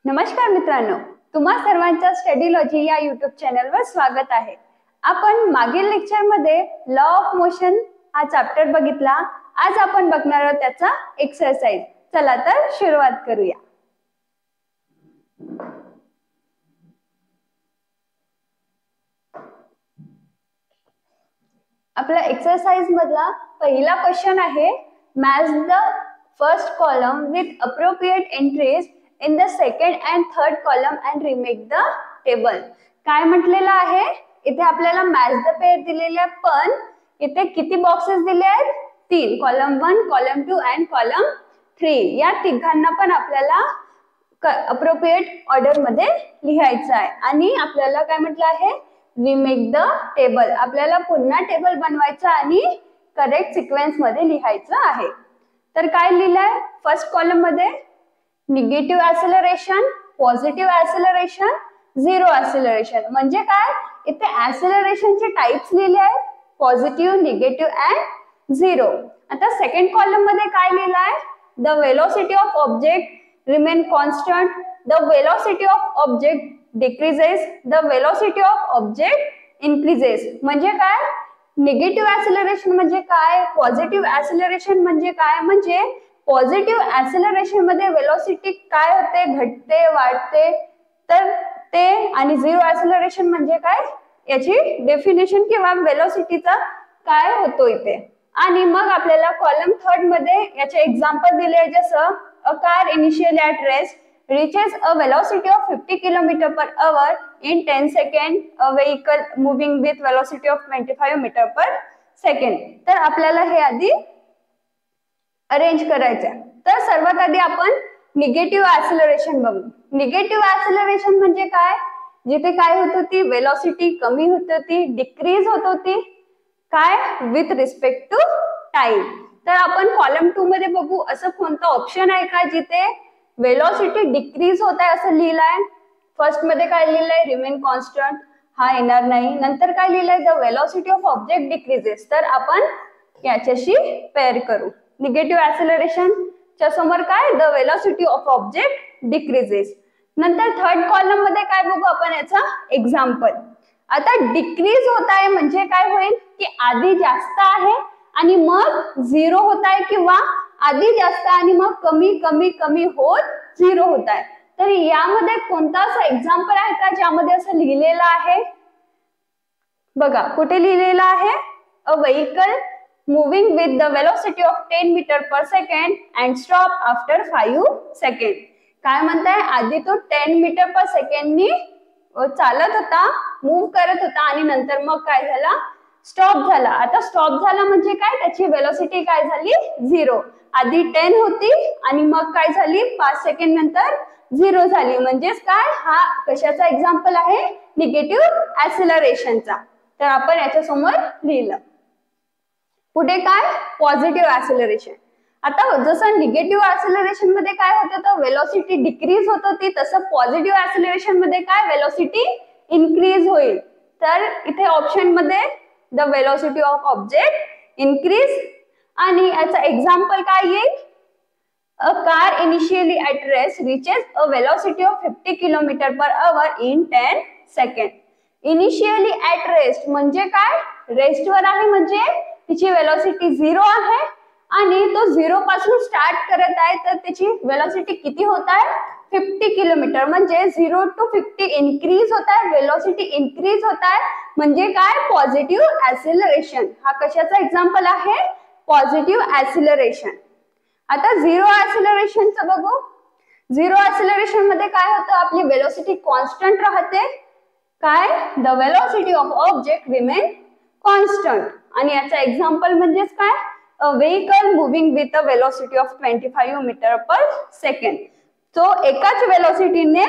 नमस्कार मित्रांनो, तुम्हा सर्वांचं स्टडीलॉजी या यूट्यूब चॅनलवर स्वागत आहे। आपण मागील लेक्चरमध्ये लॉ ऑफ मोशन हा चॅप्टर बघितला। आज आपण बघणार आहोत त्याचा एक्सरसाइज। चला तर सुरुवात करूया। आपला एक्सरसाइज मधला पहिला क्वेश्चन आहे, match the first column with appropriate entries in the second and third column and remake the table. काय म्हटलेलं आहे इथे आपल्याला मॅच द पेअर दिलेले आहे, पण इथे किती बॉक्सेस दिले आहेत? 3, कॉलम 1, कॉलम 2 अँड कॉलम 3। या तिघांना पण आपल्याला अप्रोप्रिएट ऑर्डर मध्ये लिहायचं आहे। आणि आपल्याला काय म्हटलं आहे, रिमेक द टेबल। आपल्याला पुन्हा टेबल बनवायचं आणि करेक्ट सिक्वेन्स मध्ये लिहायचं आहे। तर काय लिहिलंय फर्स्ट कॉलम मध्ये? Negative acceleration, positive acceleration, zero acceleration. म्हणजे काय, इथे ऍक्सेलरेशनचे टाइप्स लिहिले आहेत, पॉझिटिव्ह, निगेटिव्ह अँड झिरो। आता सेकंड कॉलम मध्ये काय लिहिलंय? The velocity of object remain constant, the velocity of object decreases, the velocity of object increases. म्हणजे काय, निगेटिव्ह ऍक्सेलरेशन म्हणजे काय, पॉझिटिव्ह ऍक्सेलरेशन म्हणजे काय? म्हणजे पॉझिटिव्ह ऍक्सेलरेशन मध्ये वेलोसिटी काय होते, घटते, वाढते, तर ते। आणि झिरो ऍक्सेलरेशन म्हणजे काय, याची डेफिनेशन किंवा वेलोसिटीचा काय होतो इथे। आणि मग आपल्याला कॉलम थर्ड मध्ये याचे एक्झाम्पल दिले, जसं अ car initially at rest reaches a velocity of 50 km/h in 10 seconds, a vehicle moving with velocity of 25 m/s। तर आपल्याला हे आधी अरेंज करायचं। तर सर्वात आधी आपण निगेटिव्ह ऍक्सेलरेशन बघू। निगेटिव्ह ऍक्सेलरेशन म्हणजे काय, जिथे काय होत होती, वेलोसिटी कमी होत होती, डिक्रीज होत होती, काय, विथ रिस्पेक्ट टू टाइम। तर आपण कॉलम 2 मध्ये बघू, असं कोणतं ऑप्शन आहे का जिथे वेलोसिटी डिक्रीज होत आहे असं लिहिलंय? फर्स्ट मध्ये काय लिहिलंय, रिमेन कॉन्स्टंट, हा येणार नाही। नंतर काय लिहिलंय, the velocity of object decreases. तर आपण याच्याशी पेअर करू। निगेटिव्ह ऍक्सेलरेशन च्या समोर काय, the velocity of object decreases. नंतर थर्ड कॉलम मध्ये काय बघू आपण, याचा एक्झाम्पल। आता डिक्रीज होत आहे म्हणजे काय होईल की आधी जास्त आहे आणि मग झिरो होत आहे, किंवा आधी जास्त आणि मग कमी कमी कमी होत झिरो होत आहे। तर यामध्ये कोणता असं एक्झाम्पल आहे का ज्यामध्ये असं लिहिलेलं आहे? बघा कुठे लिहिलेलं आहे, a vehicle moving with the velocity of 10 m/s and stop after 5 second. काय म्हणताय, आधी तो 10 m/s नी चालत होता, मूव्ह करत होता, आणि नंतर मग काय झाला, स्टॉप झाला। आता स्टॉप झाला म्हणजे काय, त्याची वेलोसिटी काय झाली, झिरो। आधी 10 होती आणि मग काय झाली, 5 सेकंड नंतर झिरो झाली। म्हणजेच काय, हा कशाचा एक्झाम्पल आहे, निगेटिव्ह ऍक्सेलरेशनचा। तर आपण याच्या समोर लिहिलं। पुढे काय, पॉझिटिव्ह ऍक्सेलरेशन। आता जसं निगेटिव्ह ऍक्सेलरेशन मध्ये काय होतं, तर वेलोसिटी डिक्रीज होत होती, तसं पॉझिटिव्ह ऍक्सेलरेशन मध्ये काय, वेलोसिटी इनक्रीज होईल। तर इथे ऑप्शन मध्ये the velocity of object increase. आणि याचा एक्झाम्पल काय येईल, a car initially at rest reaches a velocity of 50 km/h in 10 second. Initially at rest म्हणजे काय, रेस्टवर आहे म्हणजे तिची वेलोसिटी झिरो आहे आणि तो झिरो पासून स्टार्ट करत आहे, तर त्याची वेलोसिटी किती होत आहे, 50 किलोमीटर। म्हणजे 0 to 50 इनक्रीज होत आहे, वेलोसिटी इनक्रीज होत आहे, म्हणजे काय, पॉझिटिव्ह ऍक्सेलरेशन। हा कशाचा एक्झाम्पल आहे, पॉझिटिव्ह ऍक्सेलरेशन। आता झिरो ऍक्सेलरेशनचं बघू। झिरो ऍक्सेलरेशन मध्ये काय होतं, आपली वेलोसिटी कॉन्स्टंट राहते, काय, the velocity of object remain constant. आणि याचा एक्झाम्पल म्हणजेच काय, a vehicle moving with a velocity of 25 m/s। तो एकाच वेलोसिटीने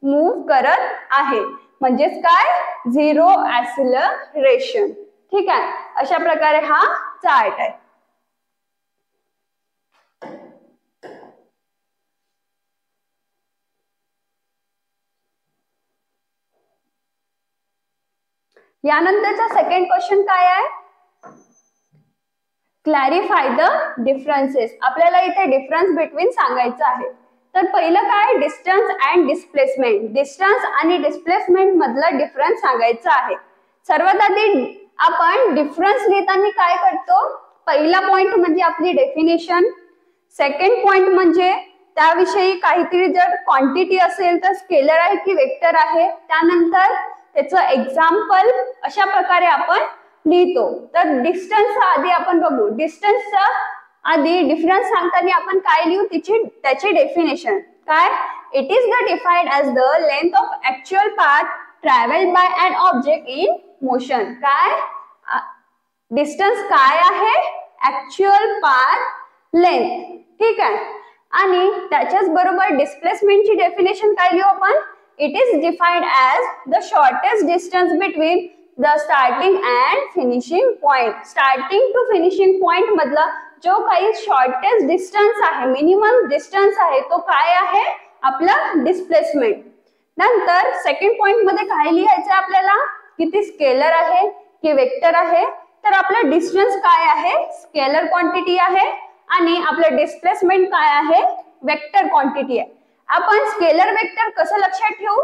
मूव्ह करत आहे, म्हणजेच काय, झिरो ऍक्सेलरेशन। ठीक आहे, अशा प्रकारे हा चार्ट आहे। यानंतरचा सेकंड क्वेश्चन काय आहे, क्लॅरिफाय द डिफरन्सेस। आपल्याला इथे डिफरन्स बिटवीन सांगायचं आहे। तर पहिलं काय, डिस्टन्स अँड डिस्प्लेसमेंट. डिस्टन्स आणि डिस्प्लेसमेंट मधला डिफरन्स सांगायचा आहे. सर्वात आधी आपण डिफरन्स लिहिताना काय करतो, पहिला पॉइंट म्हणजे आपली डेफिनेशन, सेकंड पॉइंट म्हणजे त्याविषयी काहीतरी जर क्वांटिटी असेल तर स्केलर आहे की वेक्टर आहे, त्यानंतर त्याचं एक्झाम्पल, अशा प्रकारे आपण लिहितो. तर डिस्टन्स आधी आपण बघू. डिस्टन्सचा आधी डिफरन्स सांगताना आपण काय लिहू, त्याची डेफिनेशन काय, it is the defined as the length of actual path travelled by an object in motion. काय डिस्टन्स काय आहे, ऍक्च्युअल पाथ लेंथ. ठीक आहे. आणि त्याच्याच बरोबर डिस्प्लेसमेंटची डेफिनेशन काय लिहू आपण, it is defined as the shortest distance between the starting and finishing point. Starting to finishing point मधला जो काही शॉर्टेस्ट डिस्टन्स आहे, मिनिमम डिस्टन्स आहे, तो काय आहे, आपला डिस्प्लेसमेंट. नंतर सेकंड पॉइंट मध्ये काय लिहायचं आपल्याला, किती स्केलर आहे की वेक्टर आहे. तर आपला डिस्टन्स काय आहे, स्केलर क्वांटिटी आहे, आणि आपलं डिस्प्लेसमेंट काय आहे, वेक्टर क्वांटिटी आहे. आपण स्केलर वेक्टर कसं लक्षात ठेवू,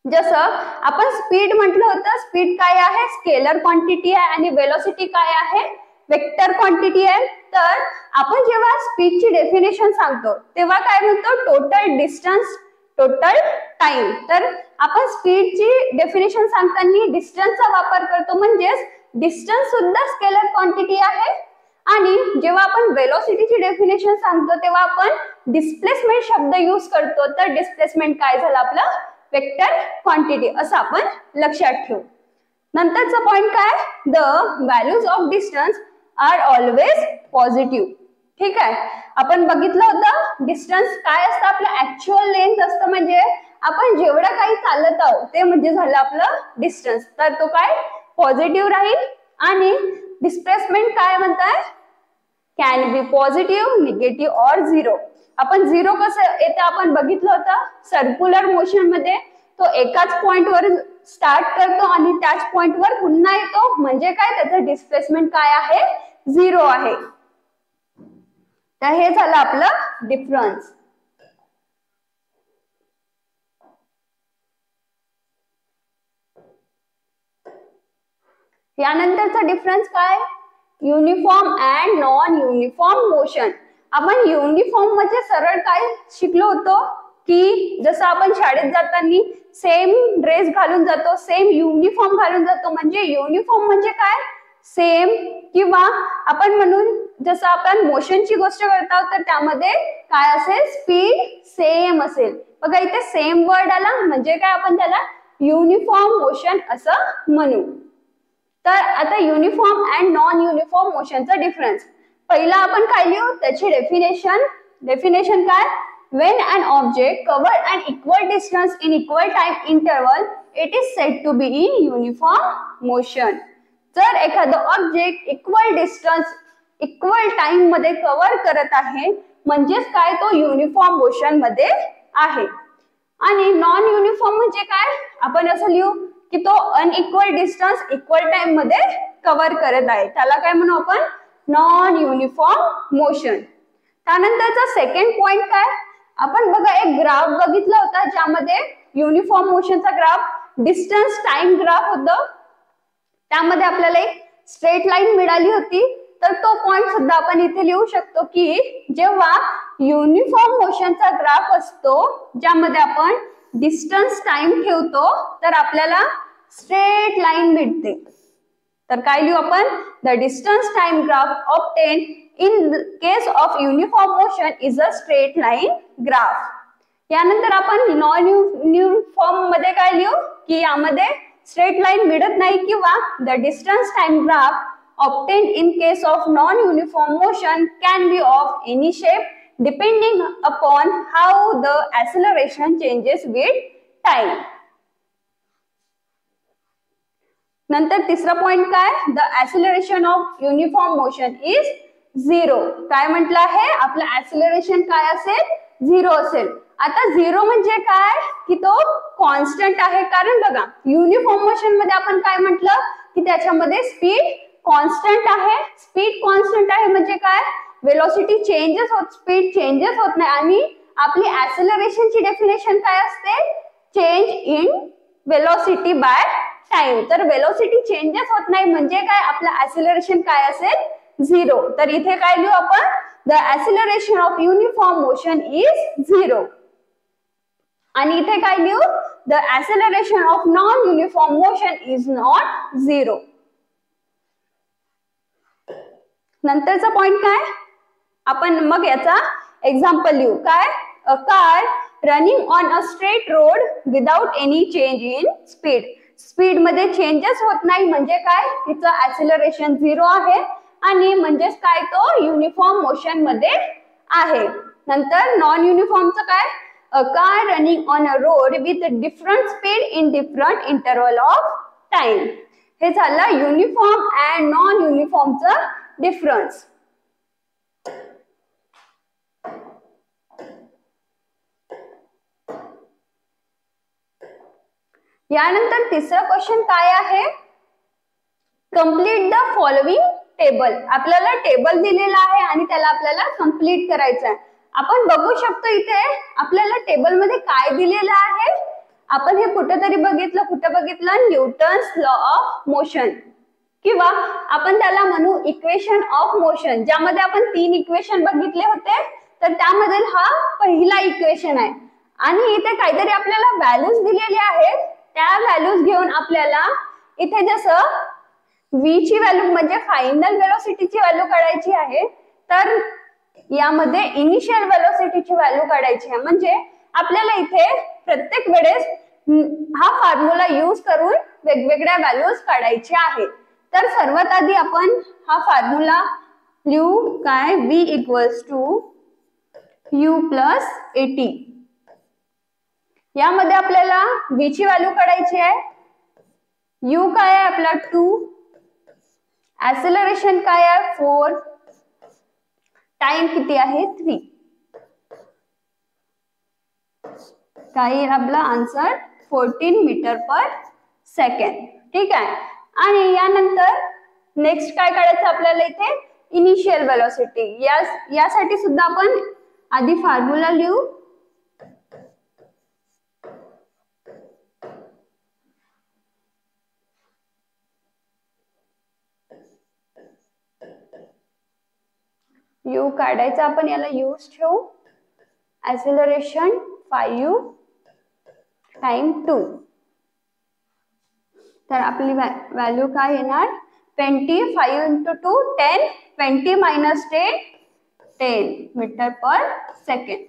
जसं आपण स्पीड म्हटलं होतं, स्पीड काय आहे, स्केलर क्वांटिटी आहे, आणि वेलोसिटी काय आहे, वेक्टर क्वांटिटी आहे. तर आपण जेव्हा स्पीडची डेफिनेशन सांगतो तेव्हा काय म्हणतो, टोटल डिस्टन्स, टोटल टाइम. तर आपण स्पीडची डेफिनेशन सांगताना डिस्टन्सचा वापर करतो, म्हणजेच डिस्टन्स सुद्धा स्केलर क्वांटिटी आहे. आणि जेव्हा आपण वेलोसिटीची डेफिनेशन सांगतो तेव्हा आपण डिस्प्लेसमेंट शब्द यूज करतो. तर डिस्प्लेसमेंट काय झालं आपलं, वेक्टर क्वांटिटी, असं आपण लक्षात ठेवू. नंतरचा पॉइंट काय, the values of distance are always positive. ठीक आहे. आपण बघितलं होतं डिस्टन्स काय असतं, आपलं ऍक्च्युअल लेंथ असतं, म्हणजे आपण जेवढं काही चालत आहोत ते म्हणजे झालं आपलं डिस्टन्स. तर तो काय पॉझिटिव्ह राहील. आणि डिस्प्लेसमेंट काय म्हणताय, कॅन बी पॉझिटिव्ह, निगेटिव्ह और झिरो. आपण झिरो कसं येतं आपण बघितलं होतं, सर्क्युलर मोशन मध्ये तो एकाच पॉइंट वर स्टार्ट करतो आणि त्याच पॉइंट वर पुन्हा येतो, म्हणजे काय, त्याचं डिस्प्लेसमेंट काय आहे, झिरो आहे. तर हे झालं आपलं डिफरन्स. यानंतरचा डिफरन्स काय, uniform and non uniform motion. आपण युनिफॉर्म म्हणजे सरळ काय शिकलो होतो, की जसं आपण शाळेत जाताना सेम ड्रेस घालून जातो, सेम युनिफॉर्म घालून जातो. म्हणजे युनिफॉर्म म्हणजे काय, सेम, किंवा आपण म्हणून जसं आपण मोशनची गोष्ट करतो तर त्यामध्ये काय असेल, स्पीड सेम असेल. बघा इथे सेम वर्ड आला, म्हणजे काय, आपण त्याला युनिफॉर्म मोशन असं म्हणू. तर आता युनिफॉर्म अँड नॉन युनिफॉर्म मोशनचा डिफरन्स. पहिला आपण काय लिहू, त्याची डेफिनेशन काय, when an object cover an equal distance in equal time interval it is said to be in uniform motion. जर एखादं object equal distance equal time मध्ये कव्हर करत आहे म्हणजेच काय, तो युनिफॉर्म मोशन मध्ये आहे. आणि नॉन युनिफॉर्म म्हणजे काय, आपण असं लिहू की तो अनइक्वल डिस्टन्स इक्वल टाइम मध्ये कव्हर करत आहे, त्याला काय म्हणू आपण, नॉन युनिफॉर्म मोशन. त्यानंतरचा सेकंड पॉइंट काय, आपण बघा एक ग्राफ बघितला होता ज्यामध्ये युनिफॉर्म मोशनचा ग्राफ डिस्टन्स टाइम ग्राफ होतं, त्यामध्ये आपल्याला एक स्ट्रेट लाईन मिळाली होती. तर तो पॉइंट सुद्धा आपण इथे लिहू शकतो की जेव्हा युनिफॉर्म मोशनचा ग्राफ असतो ज्यामध्ये आपण डिस्टन्स टाइम ठेवतो तर आपल्याला स्ट्रेट लाईन मिळते. तर काय लिहू आपण, the distance time graph obtain in the case of uniform motion is a straight line graph. यानंतर आपण नॉन युनिफॉर्म मध्ये काय लिहू की यामध्ये स्ट्रेट लाईन मिळत नाही, किंवा the distance time graph obtained in case of non uniform motion can be of any shape depending upon how the acceleration changes with time. नंतर तिसरा पॉइंट काय, the acceleration of uniform motion is zero. काय म्हटलं आहे, आपलं acceleration काय असेल, zero असेल. आता झिरो म्हणजे काय की तो कॉन्स्टंट आहे, कारण बघा युनिफॉर्म मोशन मध्ये आपण काय म्हटलं की त्याच्यामध्ये स्पीड कॉन्स्टंट आहे. स्पीड कॉन्स्टंट आहे म्हणजे काय, वेलोसिटी चेंजेस होत, स्पीड चेंजेस होत नाही, आणि आपली ऍक्सेलरेशनची डेफिनेशन काय असते? Change in velocity by time. तर वेलोसिटी चेंजेस होत नाही म्हणजे काय? आपलं ऍक्सेलरेशन काय असेल? 0. तर इथे काय लिहू आपण? The acceleration of uniform motion is 0. आणि इथे काय लिहू? The acceleration of non uniform motion is not 0. नंतरचा पॉइंट काय? आपण मग याचा एक्झाम्पल लिहू. काय? A car running on a straight road without any change in speed. Speed मध्ये चेंजेस होत नाही म्हणजे काय? तिचं ऍक्सेलरेशन 0 आहे आणि म्हणजेच काय? तो युनिफॉर्म मोशन मध्ये आहे. नंतर नॉन युनिफॉर्मचं काय? A car running on a road with different speed in different interval of time. हे झालं युनिफॉर्म अँड नॉन युनिफॉर्मचं डिफरन्स. यानंतर तिसरा क्वेश्चन काय आहे? Complete the following table. आपल्याला टेबल दिलेला आहे आणि त्याला आपल्याला कंप्लीट करायचं आहे. आपण बघू शकतो इथे आपल्याला टेबल मध्ये काय दिलेलं आहे. आपण हे कुठेतरी बघितलं. कुठे बघितलं? न्यूटन्स लॉ ऑफ मोशन किंवा आपण त्याला म्हणू इक्वेशन ऑफ मोशन, ज्यामध्ये आपण 3 इक्वेशन बघितले होते. तर त्यामध्ये हा पहिला इक्वेशन आहे आणि इथे काहीतरी आपल्याला व्हॅल्यूज दिलेले आहेत. त्या व्हॅल्यूज घेऊन आपल्याला इथे जसं v ची व्हॅल्यू म्हणजे फायनल वेलोसिटीची व्हॅल्यू काढायची आहे, तर यामध्ये इनिशियल वेलोसिटीची व्हॅल्यू काढायची आहे. म्हणजे आपल्याला इथे प्रत्येक वेळेस हा फॉर्म्युला यूज करून वेगवेगळ्या व्हॅल्यूज काढायच्या आहेत. तर सर्वात आधी आपण हा फॉर्म्युला लिहू. काय? v equals to u plus at. यामध्ये आपल्याला v ची व्हॅल्यू काढायची आहे. u काय आहे आपला? 2. ऍक्सेलरेशन काय आहे? 4. टाइम किती आहे? 3. काय आपला आन्सर? 14 metre per second. ठीक आहे. आणि यानंतर नेक्स्ट काय काढायचं आपल्याला? इथे इनिशियल वेलोसिटी. यासाठी सुद्धा आपण आधी फॉर्म्युला लिहू. u काढायचा आपण, याला यूज ठेवू. Acceleration 5 time 2. तर आपली व्हॅल्यू काय येणार? 20. 5 into 2 10. 20 minus 10 10 metre per second.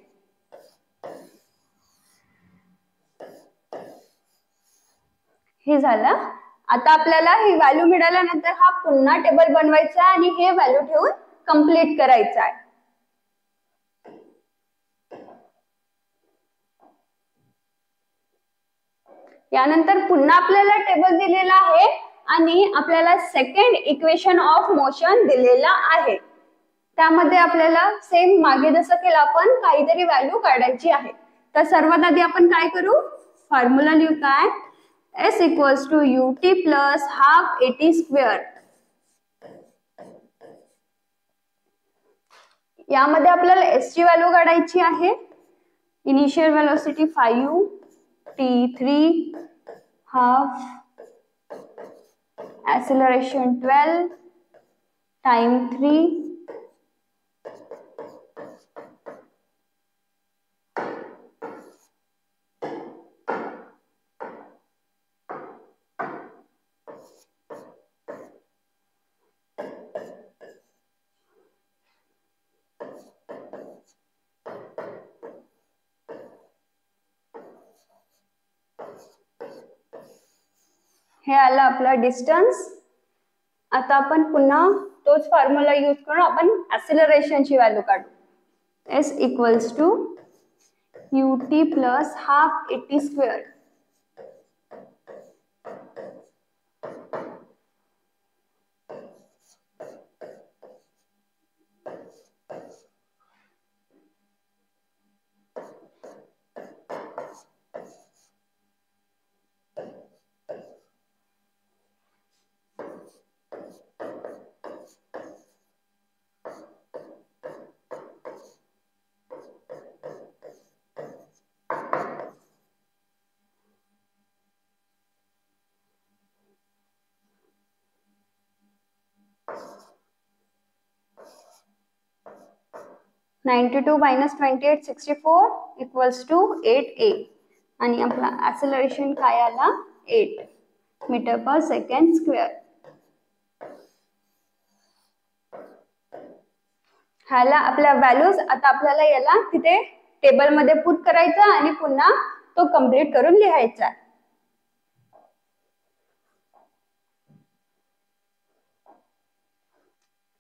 हे झालं. आता आपल्याला ही व्हॅल्यू मिळाल्यानंतर हा पुन्हा टेबल बनवायचा आणि हे व्हॅल्यू ठेवून कंप्लीट करायचा आहे. यानंतर पुन्हा आपल्याला टेबल दिलेला आहे आणि आपल्याला सेकंड इक्वेशन ऑफ मोशन दिलेला आहे. त्यामध्ये आपल्याला सेम मागे जसं केलं आपण काहीतरी व्हॅल्यू काढायची आहे. तर सर्वात आधी आपण काय करू? फॉर्म्युला लिहू. काय? s equals to ut plus half at square. यामध्ये आपल्याला s ची व्हॅल्यू काढायची आहे. Initial velocity 5, t3, half, acceleration 12, time 3. हे आलं आपलं डिस्टन्स. आता आपण पुन्हा तोच फॉर्म्युला यूज करून आपण ऍक्सेलरेशनची व्हॅल्यू काढू. s equals to ut plus half at square. 92 minus 28 64 equals to 8a आणि आपला acceleration काय आला 8 मीटर पर सेकंड स्क्वेअर. ह्याला आपल्या व्हॅल्यूज आता आपल्याला याला तिथे टेबल मध्ये पुट करायचा आणि पुन्हा तो कंप्लीट करून लिहायचा.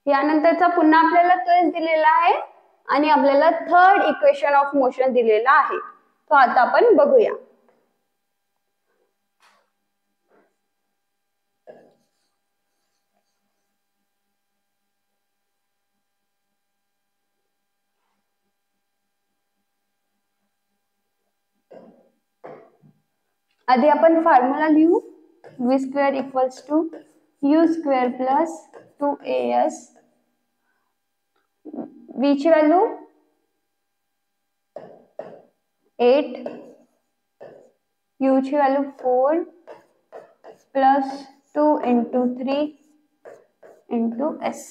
यानंतरचा पुन्हा आपल्याला तोच दिलेला आहे आणि आपल्याला थर्ड इक्वेशन ऑफ मोशन दिलेला आहे. तो आता आपण बघूया. आधी आपण फॉर्म्युला लिहू. v square equals to u square plus 2as. v ची व्हॅल्यू 8, u ची value 4 plus 2 into 3 into s.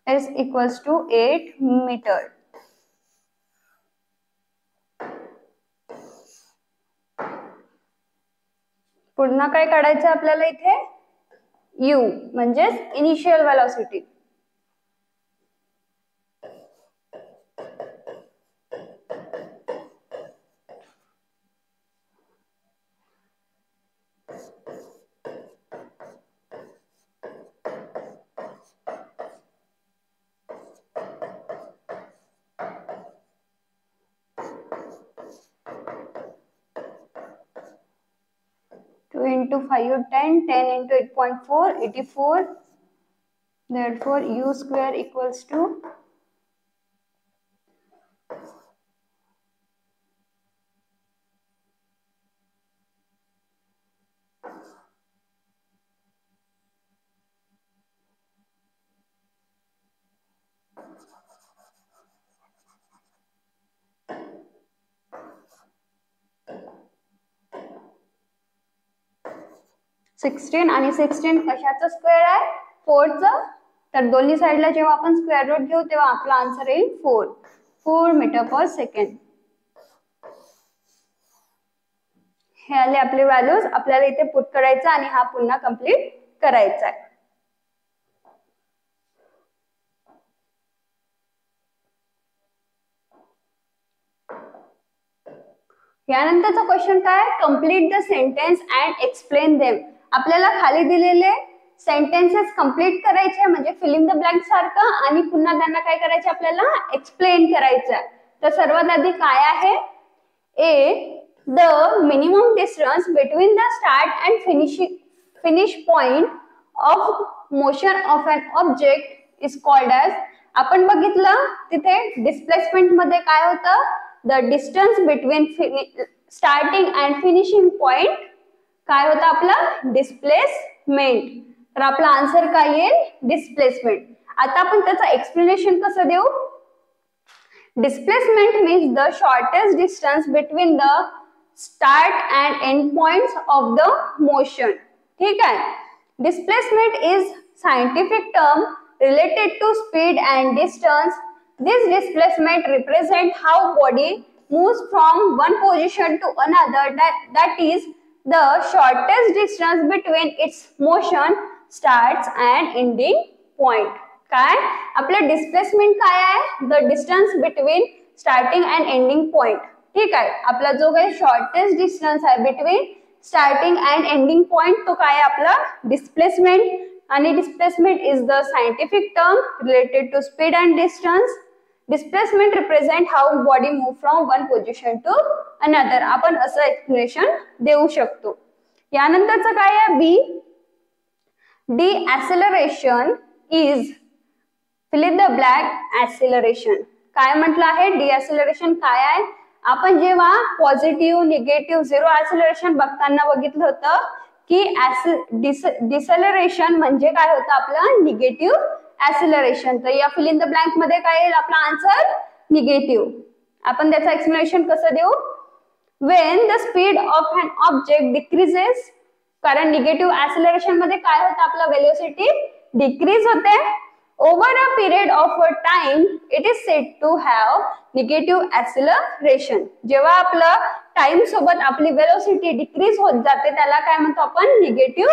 S equals to 8 meter. पुन्हा काय काढायचं आपल्याला इथे u म्हणजेच initial velocity. Into 5 10 10 into 8.4 84. Therefore u square equals to sixteen आणि 16 कशाचं स्क्वेअर आहे 4 चं. तर दोन्ही साइडला जेव्हा आपण स्क्वेअर रूट घेऊ तेव्हा आपला आन्सर येईल 4 मीटर पर सेकंड. हे आले आपले व्हॅल्यूज. आपल्याला इथे पुट करायचं आणि हा पुन्हा कंप्लीट करायचा आहे. यानंतरचा क्वेश्चन काय complete the sentence and explain them. आपल्याला खाली दिलेले सेंटेन्सेस कंप्लीट करायचे म्हणजे फिलिंग द ब्लँक सारखं आणि पुन्हा त्यांना काय करायचे आपल्याला एक्सप्लेन करायचं. तर सर्वात आधी काय आहे A the minimum distance between the start and finish point of motion of an object is called as. आपण बघितलं तिथे डिस्प्लेसमेंट मध्ये काय होतं the distance between starting and finishing point काय होतं आपलं डिस्प्लेसमेंट. तर आपला आन्सर काय येईल डिस्प्लेसमेंट. आता आपण त्याचं एक्सप्लेनेशन कसं देऊ. Displacement means the shortest distance between the start and end points of the motion. ठीक आहे. Displacement is scientific term related to speed and distance. This displacement represents how body moves from one position to another, that is the shortest distance between its motion starts and ending point. काय आपलं displacement काय आहे the distance between starting and ending point. ठीक आहे. आपला जो काही shortest distance आहे between starting and ending point तो काय आपला डिस्प्लेसमेंट. आणि displacement is the scientific term related to speed and distance. Displacement represent how body move from one position to another. आपण असं एक्सप्लेनेशन देऊ शकतो. यानंतरचं काय आहे B, deceleration is fill in the blank acceleration. काय म्हटलं आहे डिॲक्सेलरेशन काय आहे? आपण जेव्हा पॉझिटिव्ह निगेटिव्ह झिरो ॲक्सेलरेशन बघताना बघितलं होतं की डिसेलरेशन म्हणजे काय होतं आपलं निगेटिव्ह ॲक्सेलरेशन. तर या फिल इन द ब्लँक मध्ये काय येईल आपला आन्सर निगेटिव्ह. आपण त्याचं एक्सप्लेनेशन कसं देऊ? When the speed of an object decreases, कारण निगेटिव्ह ॲक्सेलरेशन मध्ये काय होतं आपला वेलोसिटी डिक्रीज होते. Over a period of a time it is said to have negative acceleration. जेव्हा आपलं टाइम सोबत आपली वेलोसिटी डिक्रीज होत जाते त्याला काय म्हणतो आपण negative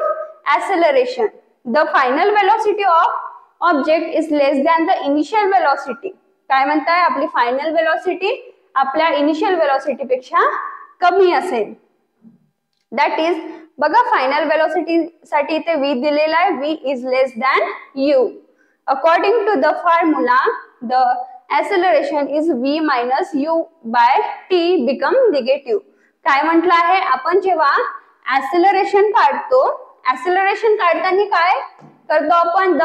acceleration. The final velocity of object is less than the initial velocity. काय म्हणताय आपली फायनल वेलोसिटी आपल्या इनिशियल वेलोसिटी पेक्षा कमी असेल. दॅट इज बघा फायनल वेलोसिटी साठी इथे v दिलेला आहे, v is less than u. According to the formula the acceleration is v minus u by t become negative. काय म्हटलं आहे आपण जेव्हा acceleration काढतो, acceleration काढताना काय करतो आपण द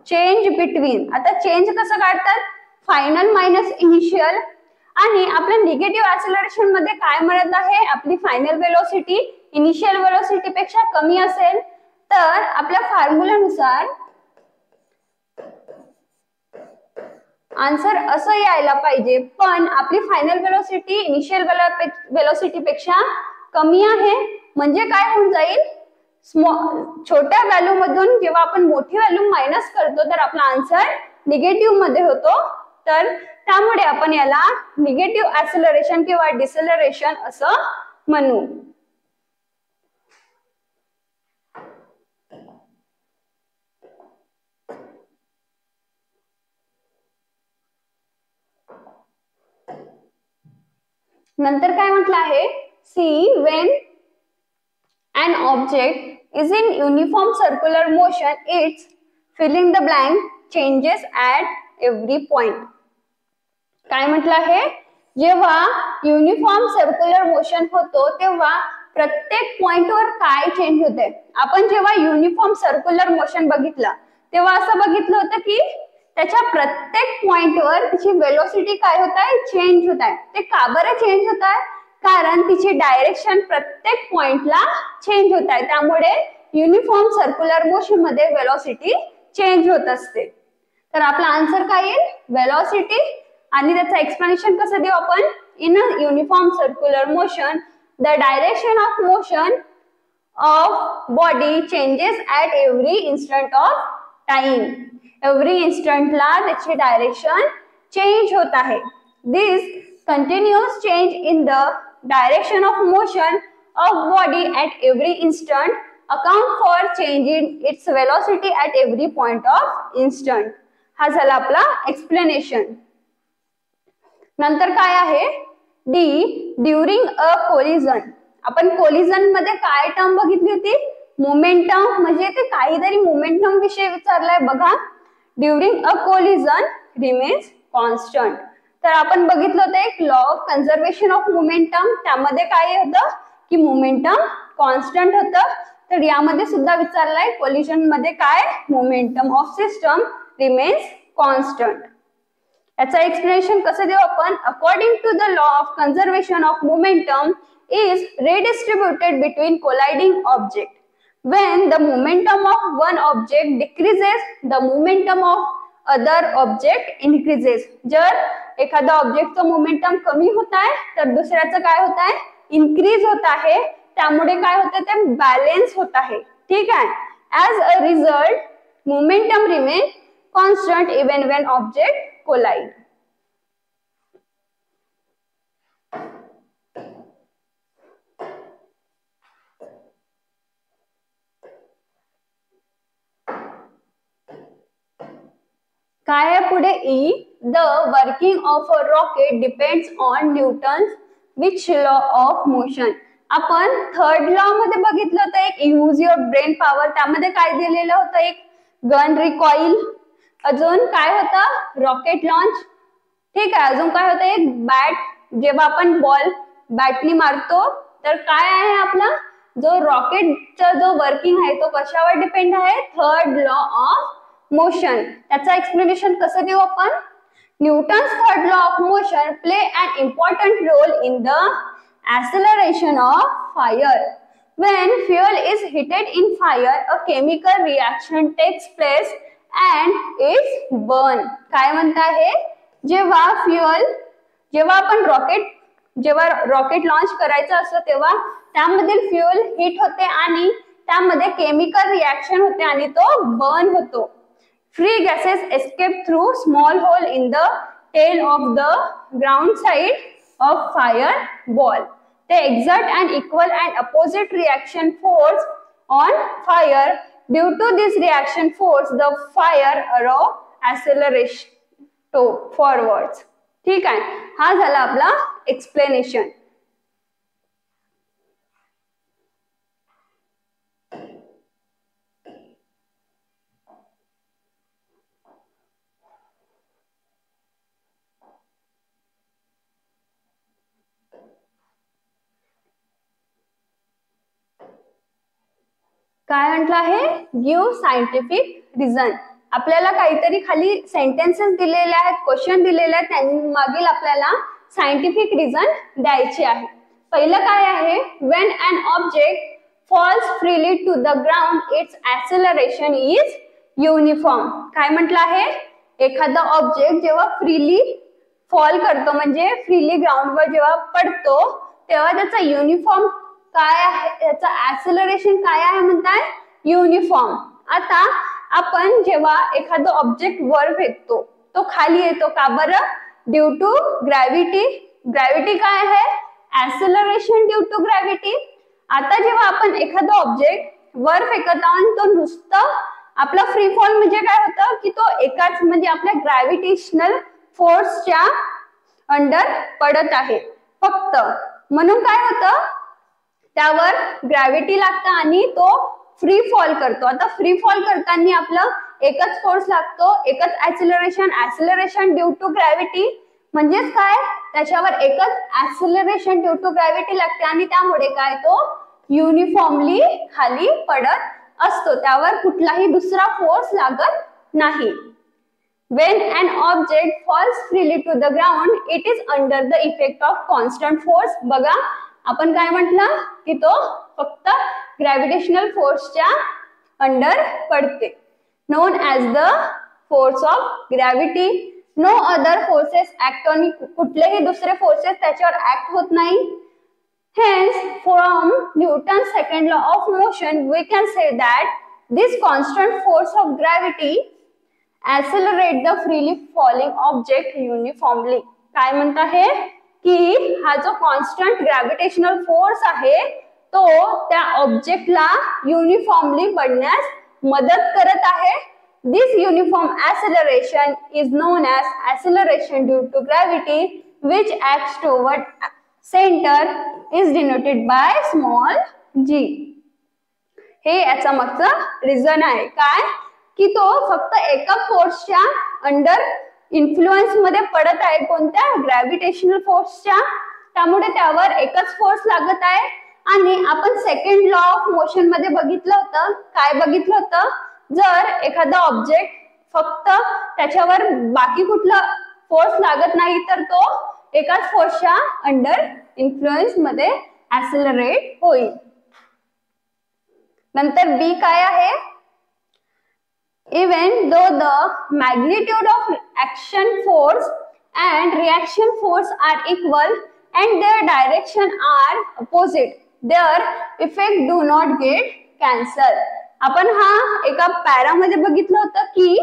चेंज बिटवीन. आता चेंज कसं काढतात फायनल मायनस इनिशियल, आणि आपल्या निगेटिव्ह ॲक्सेलरेशन मध्ये काय म्हणत आहे आपली फायनल वेलोसिटी इनिशियल वेलोसिटी पेक्षा कमी असेल तर आपल्या फॉर्म्युलानुसार आन्सर असं यायला पाहिजे. पण आपली फायनल वेलोसिटी इनिशियल वेलोसिटी पेक्षा कमी आहे म्हणजे काय होऊन जाईल छोट्या व्हॅल्यू मधून जेव्हा आपण मोठी व्हॅल्यू मायनस करतो तर आपला आन्सर निगेटिव्ह मध्ये होतो. तर त्यामुळे आपण याला निगेटिव्ह ॲक्सेलरेशन किंवा डिसेलरेशन असं म्हणू. नंतर काय म्हटलं आहे see when an object is in uniform circular motion its filling the blank changes at every point. काय म्हटलं आहे जेव्हा युनिफॉर्म सर्क्युलर मोशन होतो तेव्हा प्रत्येक पॉइंटवर काय चेंज होते. आपण जेव्हा युनिफॉर्म सर्क्युलर मोशन बघितलं तेव्हा असं बघितलं होतं की त्याच्या प्रत्येक पॉइंटवर तिची वेलोसिटी काय होत आहे चेंज होत आहे. ते का बरं चेंज होत आहे? कारण तिची डायरेक्शन प्रत्येक पॉइंटला चेंज होत आहे. त्यामुळे युनिफॉर्म सर्क्युलर मोशन मध्ये वेलोसिटी चेंज होत असते. तर आपला आन्सर काय येईल वेलोसिटी. आणि त्याचं एक्सप्लेनेशन कसं देऊ आपण? In a uniform circular motion the direction of motion of body changes at every instant of time. Every इन्स्टंटला त्याची डायरेक्शन चेंज होत आहे. दिस continuous change in the direction of motion of body at every instant account for change in its velocity at every point of instant. हा झाला आपला explanation. नंतर काय आहे डी ड्युरिंग अ कोलिजन. आपण कोलिजन मध्ये काय टर्म बघितली होती मोमेंटम, म्हणजे ते काहीतरी मोमेंटम विषयी विचारलाय बघा. During a collision remains constant. तर आपण बघितलं होतं एक law of conservation of momentum, त्यामध्ये काय होतं की मोमेंटम कॉन्स्टंट होतं. तर यामध्ये सुद्धा विचारलंय कोलिजन मध्ये काय momentum of system remains constant. याचं एक्सप्लेनेशन कसं देऊ आपण? According to the law of conservation of momentum is redistributed between colliding object. When the momentum of one object decreases, the momentum of other object increases. जर एखादा ऑब्जेक्टचं momentum कमी होत आहे तर दुसऱ्याचं काय होत आहे इन्क्रीज होत आहे. त्यामुळे काय होतं ते बॅलेन्स होत आहे. ठीक आहे. As a result momentum remain constant even when object collide. काय आहे पुढे E the working of a rocket depends on Newton's which law of motion. आपण थर्ड लॉ मध्ये बघितलं होतं एक यूज युअर ब्रेन पॉवर. त्यामध्ये काय दिलेलं होतं एक गन रिकॉइल, अजून काय होतं रॉकेट लॉन्च ठीक आहे. अजून काय होतं, एक बॅट, जेव्हा आपण बॉल बॅटनी मारतो तर काय आहे आपला जो रॉकेटचा जो वर्किंग आहे तो कशावर डिपेंड आहे, थर्ड लॉ ऑफ मोशन. त्याचा एक्सप्लेनेशन कसं देऊ आपण, Newton's third law of motion play an important role in the acceleration of fire. When fuel is heated in fire, a chemical reaction takes place and it's burned. काय म्हणता आहे, जेव्हा आपण rocket launch करायचं असतं तेव्हा त्यामधील फ्युएल हीट होते आणि त्यामध्ये केमिकल रिएक्शन होते आणि तो बर्न होतो. Free gases escape through small hole in the tail of the ground side of fire ball. They exert an equal and opposite reaction force on fire. Due to this reaction force, the fire arrow accelerates forwards. ठीक आहे, हा झाला आपला explanation. काय म्हटलं आहे, give scientific reason. आपल्याला काहीतरी खाली सेंटेन्सेस दिलेले आहेत, क्वेश्चन दिलेले आहेत, त्यामागील आपल्याला सायंटिफिक रिझन द्यायचे आहे. पहिलं काय आहे, when an object falls freely to the ground its acceleration is uniform. काय म्हटलं आहे, एखादा ऑब्जेक्ट जेव्हा फ्रीली फॉल करतो म्हणजे फ्रीली ग्राउंडवर जेव्हा पडतो तेव्हा त्याचा युनिफॉर्म काय आहे, त्याचा ऍक्सेलरेशन काय आहे म्हणताय, युनिफॉर्म. आता आपण जेव्हा एखादा ऑब्जेक्ट वर फेकतो तो खाली येतो का बरं, ड्यू टू ग्रॅव्हिटी. ग्रॅव्हिटी काय आहे, ऍक्सेलरेशन ड्यू टू ग्रॅव्हिटी. आता जेव्हा आपण एखादा ऑब्जेक्ट वर फेकत आहोत तो नुसतं आपला फ्री फॉल म्हणजे काय होतं की तो एकाच म्हणजे आपल्या ग्रॅव्हिटेशनल फोर्सच्या अंडर पडत आहे फक्त, म्हणून काय होतं त्यावर ग्रॅव्हिटी लागतं आणि तो फ्री फॉल करतो. आता फ्री फॉल करताना आपलं एकच फोर्स लागतो, एकच ऍक्सेलरेशन ड्यू टू ग्रॅव्हिटी. म्हणजेच काय, त्याच्यावर एकच ऍक्सेलरेशन ड्यू टू ग्रॅव्हिटी लागते आणि त्यामुळे काय तो युनिफॉर्मली खाली पडत असतो, त्यावर कुठलाही दुसरा फोर्स लागत नाही. When an object falls freely to the ground, it is under the effect of constant force. बघा आपण काय म्हटलं की तो फक्त ग्रॅव्हिटेशनल फोर्सच्या अंडर पडते. Known as the force of gravity. No other forces act on, कुठलेही दुसरे फोर्सेस त्याच्यावर ऍक्ट होत नाही. Hence, from Newton's second law of motion, we can say that this constant force of gravity accelerate the freely falling object uniformly. काय म्हणत आहे की हा जो कॉन्स्टंट ग्रॅव्हिटेशनल फोर्स आहे तो त्या ऑब्जेक्टला युनिफॉर्मली पडण्यास मदत करत आहे. This uniform acceleration is known as acceleration due to gravity, which acts toward center is denoted by small g. हे याचा मागचं रिझन आहे काय की तो फक्त एका फोर्सच्या अंडर इन्फ्लुएन्स मध्ये पडत आहे, कोणत्या, ग्रॅव्हिटेशनल फोर्सच्या. त्यामुळे त्यावर एकच फोर्स लागत आहे. आणि आपण सेकंड लॉ ऑफ मोशन मध्ये बघितलं होतं, काय बघितलं होतं, जर एखादा ऑब्जेक्ट फक्त त्याच्यावर बाकी कुठला फोर्स लागत नाही तर तो एकाच फोर्सच्या अंडर इन्फ्लुएन्स मध्ये ऍक्सेलरेट होईल. नंतर बी काय आहे, even though the magnitude of action force and reaction force are equal and their direction are opposite, their effect do not get cancelled. आपण हा एका पॅरामध्ये बघितलं होतं की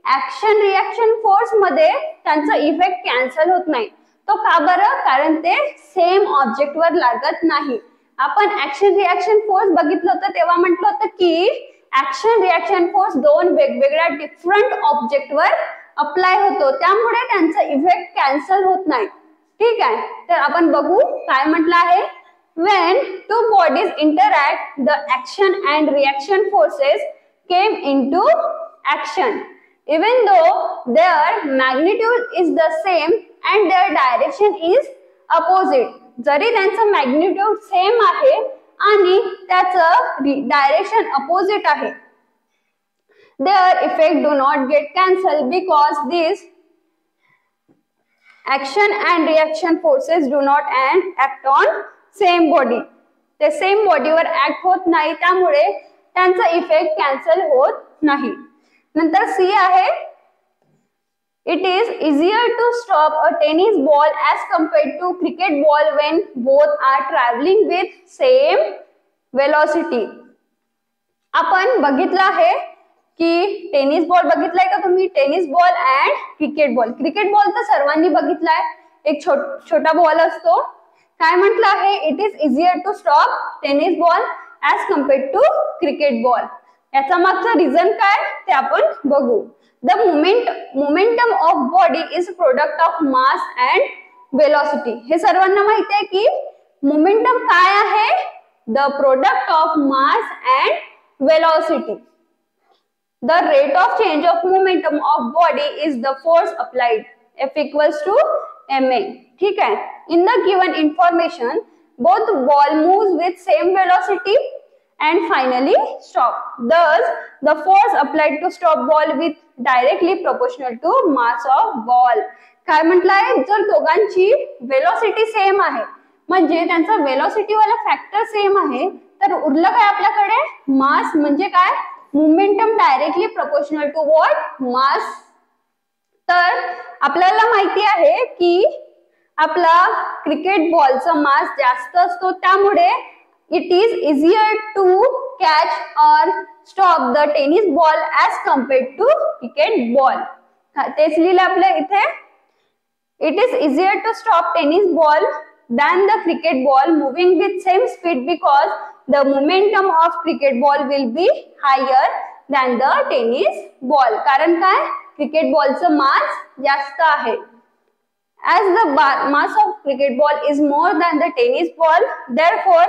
ऍक्शन रिएक्शन फोर्स मध्ये त्यांचा इफेक्ट कॅन्सल होत नाही. तो का बरं, कारण ते सेम ऑब्जेक्ट वर लागत नाही. आपण ऍक्शन रिएक्शन फोर्स बघितलं होतं तेव्हा म्हटलं होतं की ऍक्शन रिएक्शन फोर्स दोन वेगवेगळ्या डिफरंट ऑब्जेक्ट वर अप्लाय होतो, त्यामुळे त्यांचा इफेक्ट कॅन्सल होत नाही. ठीक आहे, तर आपण बघू काय म्हटलं आहे. When two bodies interact, the action and reaction forces came into action. Even though their magnitude is the same, and their direction is opposite. जरी त्यांचं मॅग्निट्यूड सेम आहे आणि त्याचं डायरेक्शन अपोजिट आहे, their effect do not get cancelled because these action and reaction forces do not act on same body. ते same बॉडीवर act होत नाही, त्यामुळे त्यांचा इफेक्ट कॅन्सल होत नाही. नंतर सी आहे, it is easier to stop a tennis ball as compared to cricket ball when both are traveling with same velocity. आपण बघितलं आहे की टेनिस बॉल बघितलाय का तुम्ही? Tennis ball and cricket ball. Cricket ball तर सर्वांनी बघितलाय, एक छोटा बॉल असतो. काय म्हटलं आहे? It is easier to stop tennis ball as compared to cricket ball. याचा मागचा रिझन काय ते आपण बघू. The momentum of body is product of mass and velocity. हे सर्वांना माहिती आहे की मोमेंटम काय आहे? The product of mass and velocity. The rate of change of momentum of body is the force applied. F equals to ma. ठीक है. In the given information, both ball moves with same velocity and finally stop. Thus, the force applied to stop ball with directly proportional to mass of ball. काय म्हटलंय? जर दोघांची velocity same आहे, म्हणजे त्यांचा velocity वाला फॅक्टर सेम आहे, तर उरलं काय आपल्याकडे? मास. म्हणजे काय? Momentum directly proportional to what? Mass. तर आपल्याला माहिती आहे की आपला क्रिकेट बॉलचा मास जास्त असतो, त्यामुळे it is easier to catch और stop the tennis ball as compared to cricket ball. तेच लिहिलं आपल्या इथे. It is easier to stop tennis ball than the cricket ball moving with same speed because the momentum of cricket ball will be higher than the tennis ball. कारण काय? Cricket बॉलचं मास जास्त आहे. As the mass of cricket ball is more than the tennis ball, therefore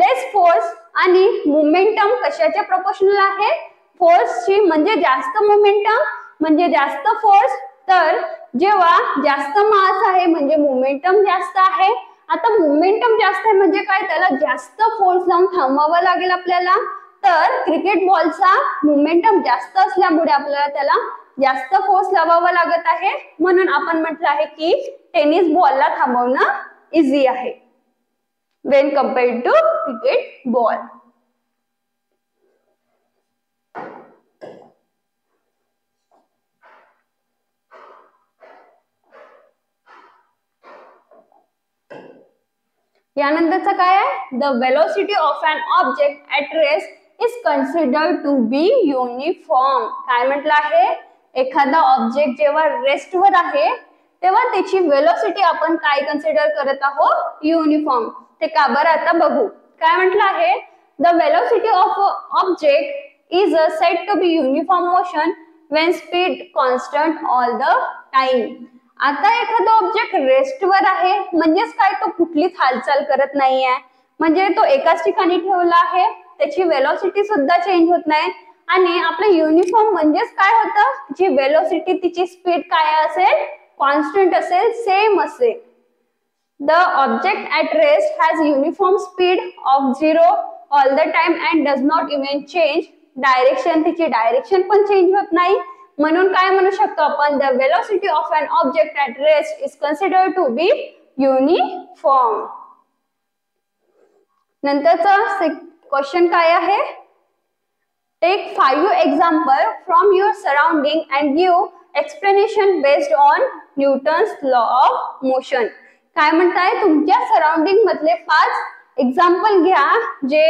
less force आणि momentum कशाच्या proportional आहे? फोर्सची. म्हणजे जास्त मोमेंटम म्हणजे जास्त फोर्स. तर जेव्हा जास्त मास आहे म्हणजे मोमेंटम जास्त आहे. आता मोमेंटम जास्त आहे म्हणजे काय? त्याला जास्त फोर्स लावून थांबवावा लागेल आपल्याला. तर क्रिकेट बॉलचा मोमेंटम जास्त असल्यामुळे आपल्याला त्याला जास्त फोर्स लावावा लागत आहे. म्हणून आपण म्हटलं आहे की टेनिस बॉलला थांबवणं इझी आहे when compared to cricket ball. यानंतरचा काय आहे? The velocity of an object at rest is considered to be uniform. काय म्हटलं आहे? एखादा ऑब्जेक्ट जेव्हा रेस्टवर आहे तेव्हा त्याची वेलोसिटी आपण काय कन्सिडर करत आहोत? युनिफॉर्म. ते का बरं आता बघू. काय म्हटलं आहे? The velocity of object is said to be uniform motion when speed constant all the time. आता एखादा ऑब्जेक्ट रेस्टवर आहे म्हणजेच काय? तो कुठलीच हालचाल करत नाहीये, म्हणजे तो एकाच ठिकाणी ठेवला आहे, त्याची वेलोसिटी सुद्धा चेंज होत नाही. आणि आपलं युनिफॉर्म म्हणजेच काय होतं? जी वेलोसिटी, तिची स्पीड काय असेल? कॉन्स्टंट असेल, सेम असेल. The object at rest has uniform speed of 0 all the time and does not even change direction. तिची डायरेक्शन पण चेंज होत नाही. म्हणून काय म्हणू शकतो आपण? The velocity of an object at rest is considered to be uniform. नंतरचा क्वेश्चन काय आहे? Take 5 example from your surrounding and give explanation based on Newton's law of motion. काय म्हणताय? तुमच्या सराउंडिंग मधले 5 एक्झाम्पल घ्या जे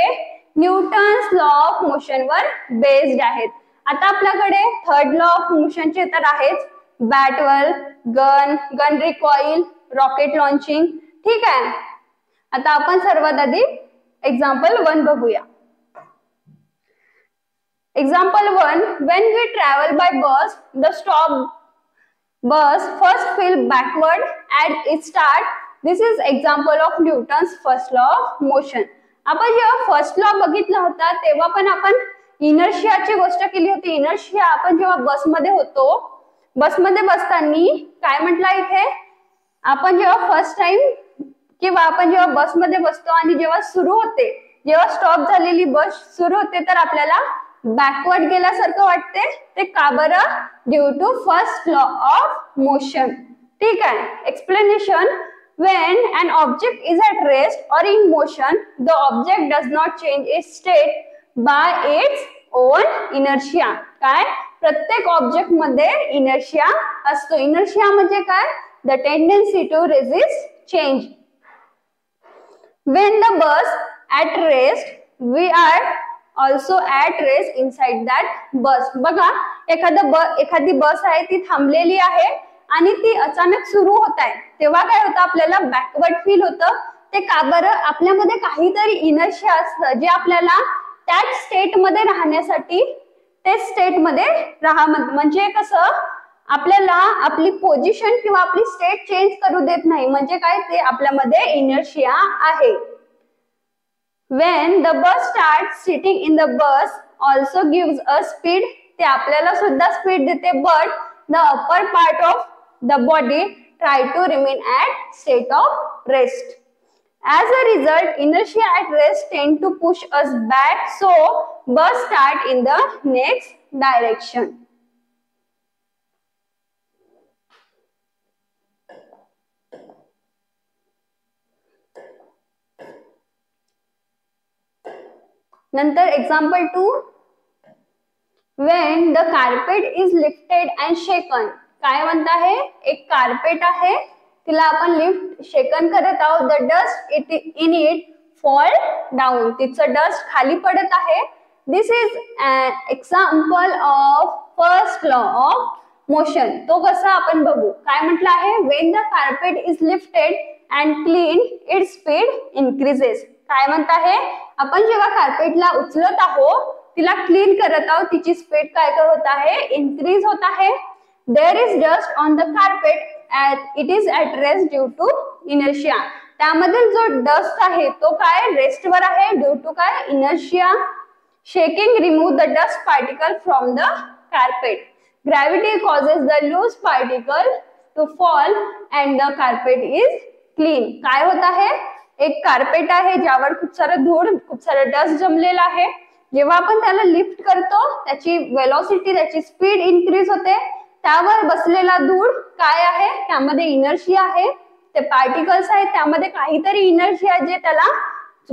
Newton's law of motion were based आहेत. आता आपल्याकडे थर्ड लॉ ऑफ मोशनचे तर आहेच. बॅटवर, गन रिकॉइल, रॉकेट लॉन्चिंग. ठीक आहे. आता आपण सर्वात आधी एक्झाम्पल 1 बघूया. Example 1, when we travel by bus, the stop bus first fill backward at its start. This is example of Newton's first law of motion. आपण जेव्हा फर्स्ट लॉ बघितला होता तेव्हा पण आपण इनर्शियाची गोष्ट केली होती. इनर्शिया आपण जेव्हा बसमध्ये होतो, बसमध्ये बसताना काय म्हटलं इथे? आपण जेव्हा फर्स्ट टाइम किंवा आपण जेव्हा बसमध्ये बसतो आणि जेव्हा सुरू होते, जेव्हा स्टॉप झालेली बस सुरू होते तर आपल्याला बॅकवर्ड गेल्यासारखं वाटते. ते का बरं? Due to first law of motion. ठीक आहे. Explanation. When an object is at rest or in motion, the object does not change its state by its own inertia. काय? प्रत्येक ऑब्जेक्ट मध्ये इनर्शिया असतो. इनर्शिया म्हणजे काय? The tendency to resist change. When the bus at rest, we are also at rest inside that bus. बघा, एखादी बस आहे ती थांबलेली आहे आणि ती अचानक सुरू होत आहे, तेव्हा काय होतं? आपल्याला बॅकवर्ड फील होतं. ते का बरं? आपल्यामध्ये काहीतरी इनर्शिया असतं जे आपल्याला त्याच स्टेट मध्ये राहण्यासाठी ते स्टेट मध्ये म्हणजे कसं आपल्याला आपली पोझिशन किंवा आपली स्टेट चेंज करू देत नाही. म्हणजे काय? ते आपल्यामध्ये इनर्शिया आहे. When the bus starts, sitting in the bus also gives us speed. ते आपल्याला सुद्धा स्पीड देते, but the upper part of the body try to remain at state of rest. As a result, inertia at rest tend to push us back, so bus start in the next direction. नंतर example 2. When the carpet is lifted and shaken. काय म्हणत आहे? एक carpet आहे, तिला आपण lift shaken करत आहोत. The dust in it fall down. तिचं डस्ट खाली पडत आहे. This is an example of first law of motion. तो कसा आपण बघू. काय म्हटलं आहे? When the carpet is lifted and clean its speed increases. काय म्हणत आहे? आपण जेव्हा कार्पेटला उचलत आहोत, तिला क्लीन करत आहोत, तिची स्पीड काय होत आहे? इन्क्रीज होत आहे. There is dust on the carpet and it is at rest due to inertia. त्यामधील जो डस्ट आहे तो काय? रेस्ट वर आहे ड्यू टू काय? Inertia. Shaking remove the dust particle from the carpet. Gravity causes the loose particle to fall and the carpet is clean. काय होत आहे? एक कार्पेट आहे ज्यावर खूप सारं धूळ, खूप सारं डस्ट जमलेला आहे. जेव्हा आपण त्याला लिफ्ट करतो, त्याची वेलोसिटी, त्याची स्पीड इन्क्रीज होते. त्यावर बसलेला धूळ काय आहे? त्यामध्ये इनर्शिया आहे. ते पार्टिकल्स आहेत, त्यामध्ये काहीतरी इनर्शिया जे त्याला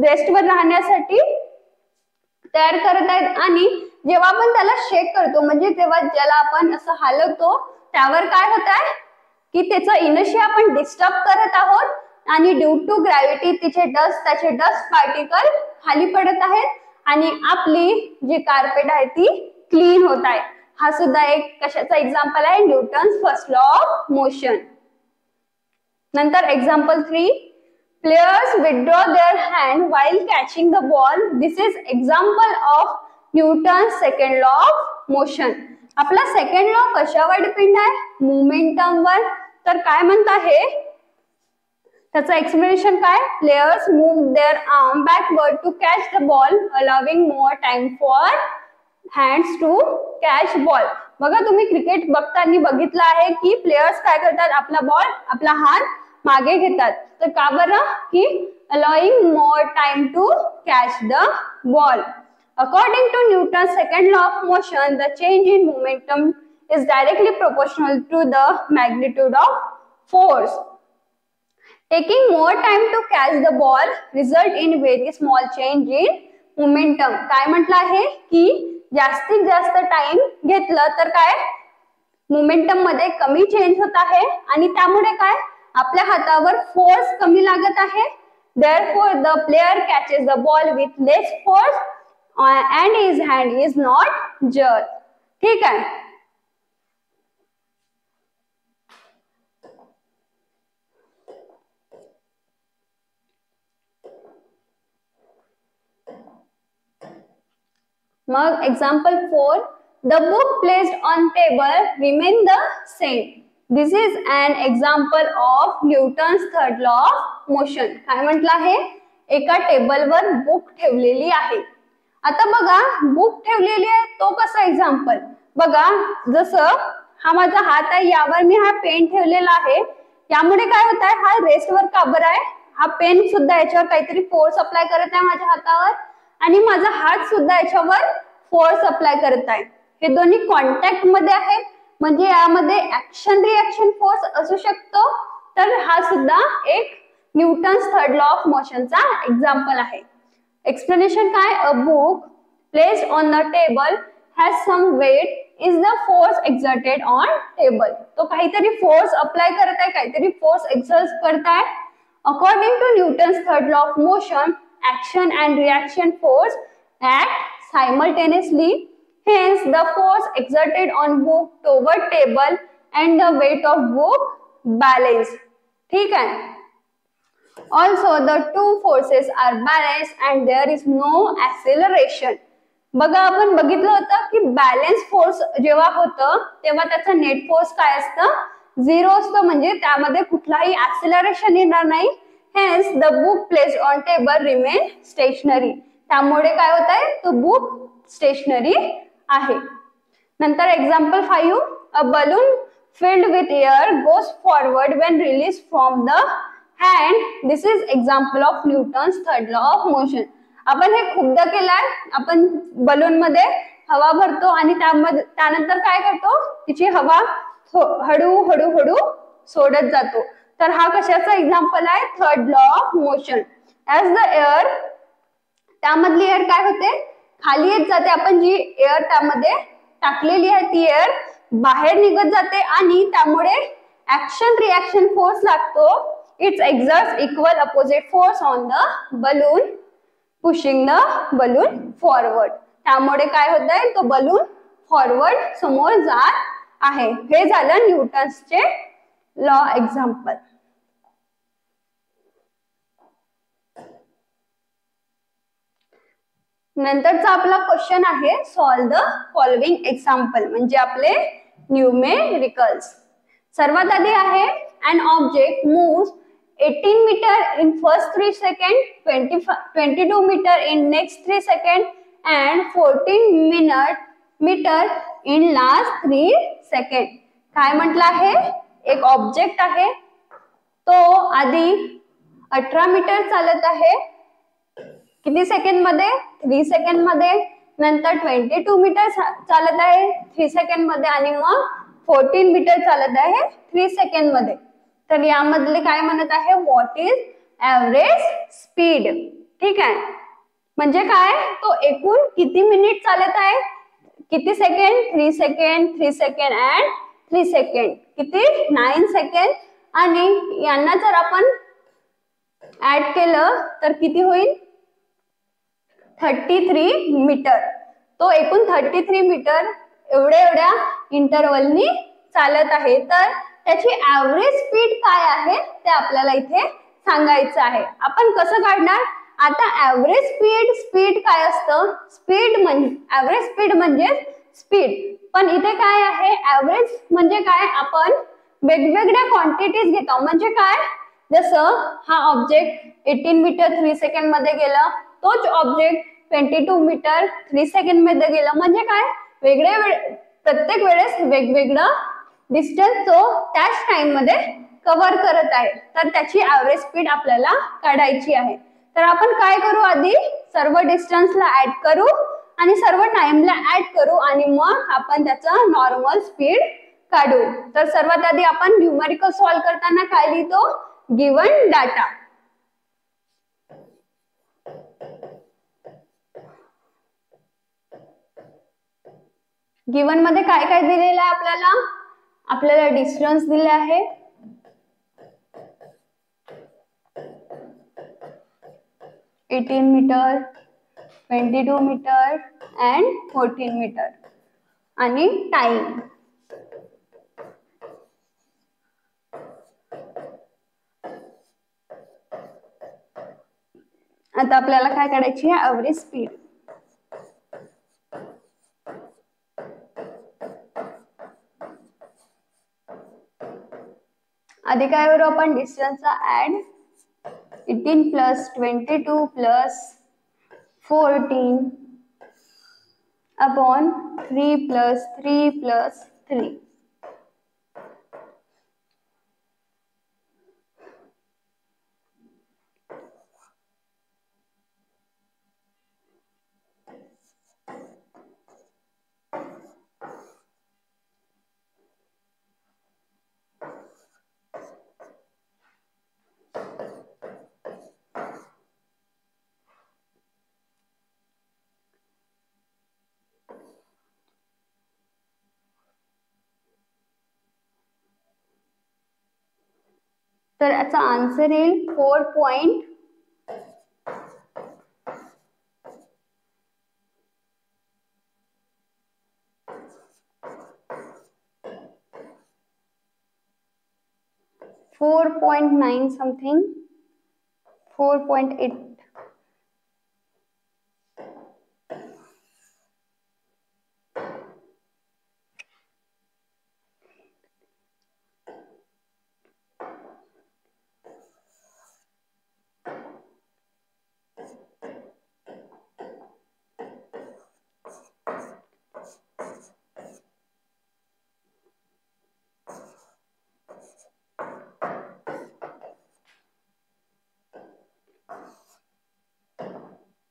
रेस्टवर राहण्यासाठी तयार करत आहेत. आणि जेव्हा आपण त्याला शेक करतो, म्हणजे तेव्हा ज्याला आपण असं हलवतो, त्यावर काय होत आहे? की त्याचा इनर्शिया आपण डिस्टर्ब करत आहोत आणि ड्यू टू ग्रॅव्हिटी त्याचे डस्ट पार्टिकल खाली पडत आहेत आणि आपली जी कार्पेट आहे ती क्लीन होत आहे. हा सुद्धा एक कशाचा एक्झाम्पल आहे? Newton's first law of motion. नंतर example 3. Players withdraw their hand while catching the ball. This is example of Newton's second law of motion. आपला सेकंड लॉ कशावर डिपेंड आहे? मोमेंटम वर. तर काय म्हणत आहे त्याचं एक्सप्लेनेशन काय? Players move their arm backward to catch the ball, allowing more time for hands to catch ball. बघा, तुम्ही क्रिकेट बघताना बघितलं आहे की प्लेयर्स काय करतात? आपला हात मागे घेतात. तर का बरं? की allowing more time to catch the ball. According to Newton's second law of motion, the change in momentum is directly proportional to the magnitude of force. Taking more time to catch the ball result in very small change in momentum. काय म्हटलं आहे की जास्तीत जास्त time घेतलं तर काय momentum मध्ये कमी चेंज होत आहे आणि त्यामुळे काय आपल्या हातावर फोर्स कमी लागत आहे. Therefore, the player catches the ball with less force and his hand is not jerked. ठीक आहे. मग example 4. The book placed on table remain the same. This is an example of Newton's third law of motion. काय म्हटलं आहे? एका टेबलवर book ठेवलेली आहे. आता बघा, बुक ठेवलेली आहे तो कसा एक्झाम्पल बघा. जसं हा माझा हात आहे, यावर मी हा पेन ठेवलेला आहे. यामुळे काय होत आहे, हा रेस्टवर का बरं आहे, हा पेन सुद्धा याच्यावर काहीतरी फोर्स अप्लाय करत आहे माझ्या हातावर आणि माझा हात सुद्धा याच्यावर फोर्स अप्लाय करत आहे. हे दोन्ही कॉन्टॅक्ट मध्ये आहेत, म्हणजे यामध्ये ऍक्शन रिएक्शन फोर्स असू शकतो. तर हा सुद्धा एक न्यूटन्स थर्ड लॉ ऑफ मोशनचा एक्झाम्पल आहे. एक्सप्लेनेशन काय, a book placed on the table has some weight is the force exerted on table. तो काहीतरी फोर्स अप्लाय करत आहे, काहीतरी फोर्स एक्सर्ट करत आहे. According to Newton's third law of motion, action and reaction force act simultaneously. Hence the force exerted on book toward table and the weight of book balance. ठीक है. Also the two forces are balanced and there is no acceleration. बघा आपण बघितलं होतं की balance force जेव्हा होतं तेव्हा त्याचा नेट फोर्स काय असतं, 0 असतं, म्हणजे त्यामध्ये कुठलाही ऍक्सेलरेशन येणार नाही. Hence the book placed on table remain stationary. त्यामुळे काय होत आहे, तो बुक स्टेशनरी आहे. नंतर example 5, a balloon filled with air goes forward when released from the hand. This is example of Newton's third law of motion. आपण हे खूपदा केलाय. आपण बलून मध्ये हवा भरतो आणि त्यानंतर काय करतो, तिची हवा हळू हळू हळू सोडत जातो. तर हा कशाचा एक्झाम्पल आहे, third law of motion. As the air, त्यामधली एअर काय होते, खाली येत जाते. आपण जी एअर त्यामध्ये टाकलेली आहे ती एअर बाहेर निघत जाते आणि त्यामुळे ऍक्शन रिएक्शन फोर्स लागतो. It's एक्झर्ट्स equal opposite force on the balloon pushing the balloon forward. त्यामुळे काय होत आहे, तो बलून फॉरवर्ड समोर जात आहे. हे झालं न्यूटन्सचे लॉ एक्झाम्पल. नंतरचा आपला क्वेश्चन आहे, सॉल्व द फॉलोइंग एक्झाम्पल, म्हणजे आपले न्यूमेरिकल्स. सर्वात आधी आहे, an object moves 18 meter in first 3 seconds, 22 meter in next 3 seconds and 14 meter in last 3 seconds. काय म्हटलं आहे, एक ऑब्जेक्ट आहे, तो आधी 18 मीटर चालत आहे किती सेकंड मध्ये, 3 सेकंड मध्ये. नंतर 22 मीटर चालत आहे 3 सेकंड मध्ये आणि मग 14 मीटर चालत आहे 3 सेकंड मध्ये. तर यामधले काय म्हणत आहे, व्हॉट इज ऍव्हरेज स्पीड. ठीक आहे, म्हणजे काय, तो एकूण किती मिनिट चालत आहे, किती second, 3 second, 3 second and 3 second, किती 9 सेकंड. आणि यांना जर आपण ऍड केलं तर किती होईल, 33 मीटर. तो एकूण 33 मीटर एवढ्या इंटरवलनी चालत आहे. तर त्याची ऍव्हरेज स्पीड काय आहे ते आपल्याला इथे सांगायचं आहे. आपण कसं काढणार, आता ऍव्हरेज स्पीड काय असतं, स्पीड म्हणजे ऍव्हरेज स्पीड म्हणजे स्पीड. पण इथे काय आहे, ऍव्हरेज म्हणजे काय, आपण वेगवेगळ्या क्वांटिटीज घेतो. म्हणजे काय, जसं हा ऑब्जेक्ट 18 मीटर 3 सेकंड मध्ये गेला, तोच ऑब्जेक्ट 22 मीटर 3 सेकंड मध्ये गेला. म्हणजे काय, प्रत्येक वेळेस वेगवेगळं डिस्टन्स तो त्याच टाइम मध्ये कव्हर करत आहे. तर त्याची ऍव्हरेज स्पीड आपल्याला काढायची आहे. तर आपण काय करू, आधी सर्व डिस्टन्सला ऍड करू आणि सर्व टाइमला ऍड करू आणि मग आपण त्याचा नॉर्मल स्पीड काढू. तर सर्वात आधी आपण न्यूमेरिकल सॉल्व करताना काय लिहितो, गिवन डाटा. गिवन मध्ये काय काय दिलेलं आहे आपल्याला डिस्टन्स दिले आहे, 18 मीटर, 22 मीटर अँड 14 मीटर आणि टाइम. आता आपल्याला काय काढायची आहे, ऍव्हरेज स्पीड. आधी काय करू आपण, डिस्टन्सचा add, 18 plus 22 plus 14 upon 3 plus 3 plus 3. तर याचा आन्सर येईल 4.4 4.9 something, 4.8.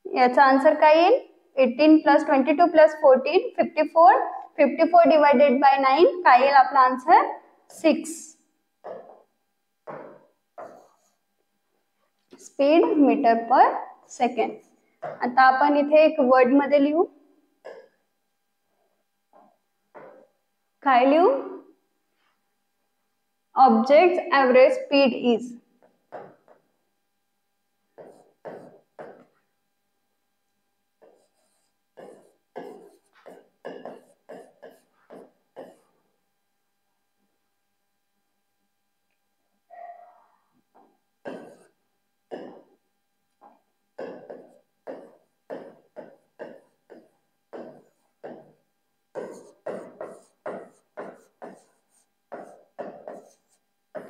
याचा आन्सर काय येईल? 18 + 22 + 14 54. 54 डिवायडेड बाय 9 काय येईल आपला आन्सर? 6. Speed metre per second. आता आपण इथे एक वर्ड मध्ये लिहू. काय लिहू? Object average speed is.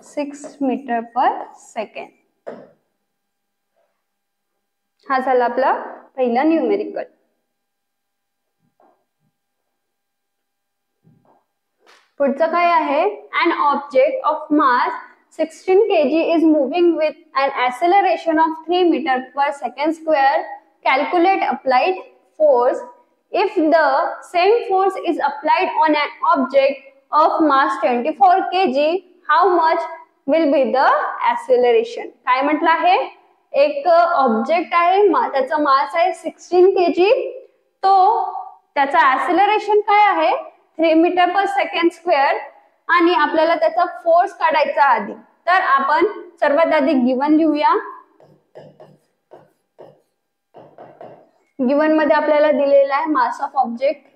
Six metre per second. हा झाला आपला पहिला न्यूमेरिकल. पुढचं काय आहे? An object of mass 16 kg is moving with an acceleration of 3 meter per second square. Calculate applied force. If the same force is applied on an object of mass 24 kg, how much will be the acceleration? काय म्हटलं आहे? एक object आहे, त्याचा मास आहे 16 kg. तो त्याचा acceleration काय आहे? 3 मीटर पर सेकंड स्क्वेअर. आणि आपल्याला त्याचा फोर्स काढायचा आधी. तर आपण सर्वात आधी गिवन लिहूया. गिवन मध्ये आपल्याला दिलेला आहे मास ऑफ ऑब्जेक्ट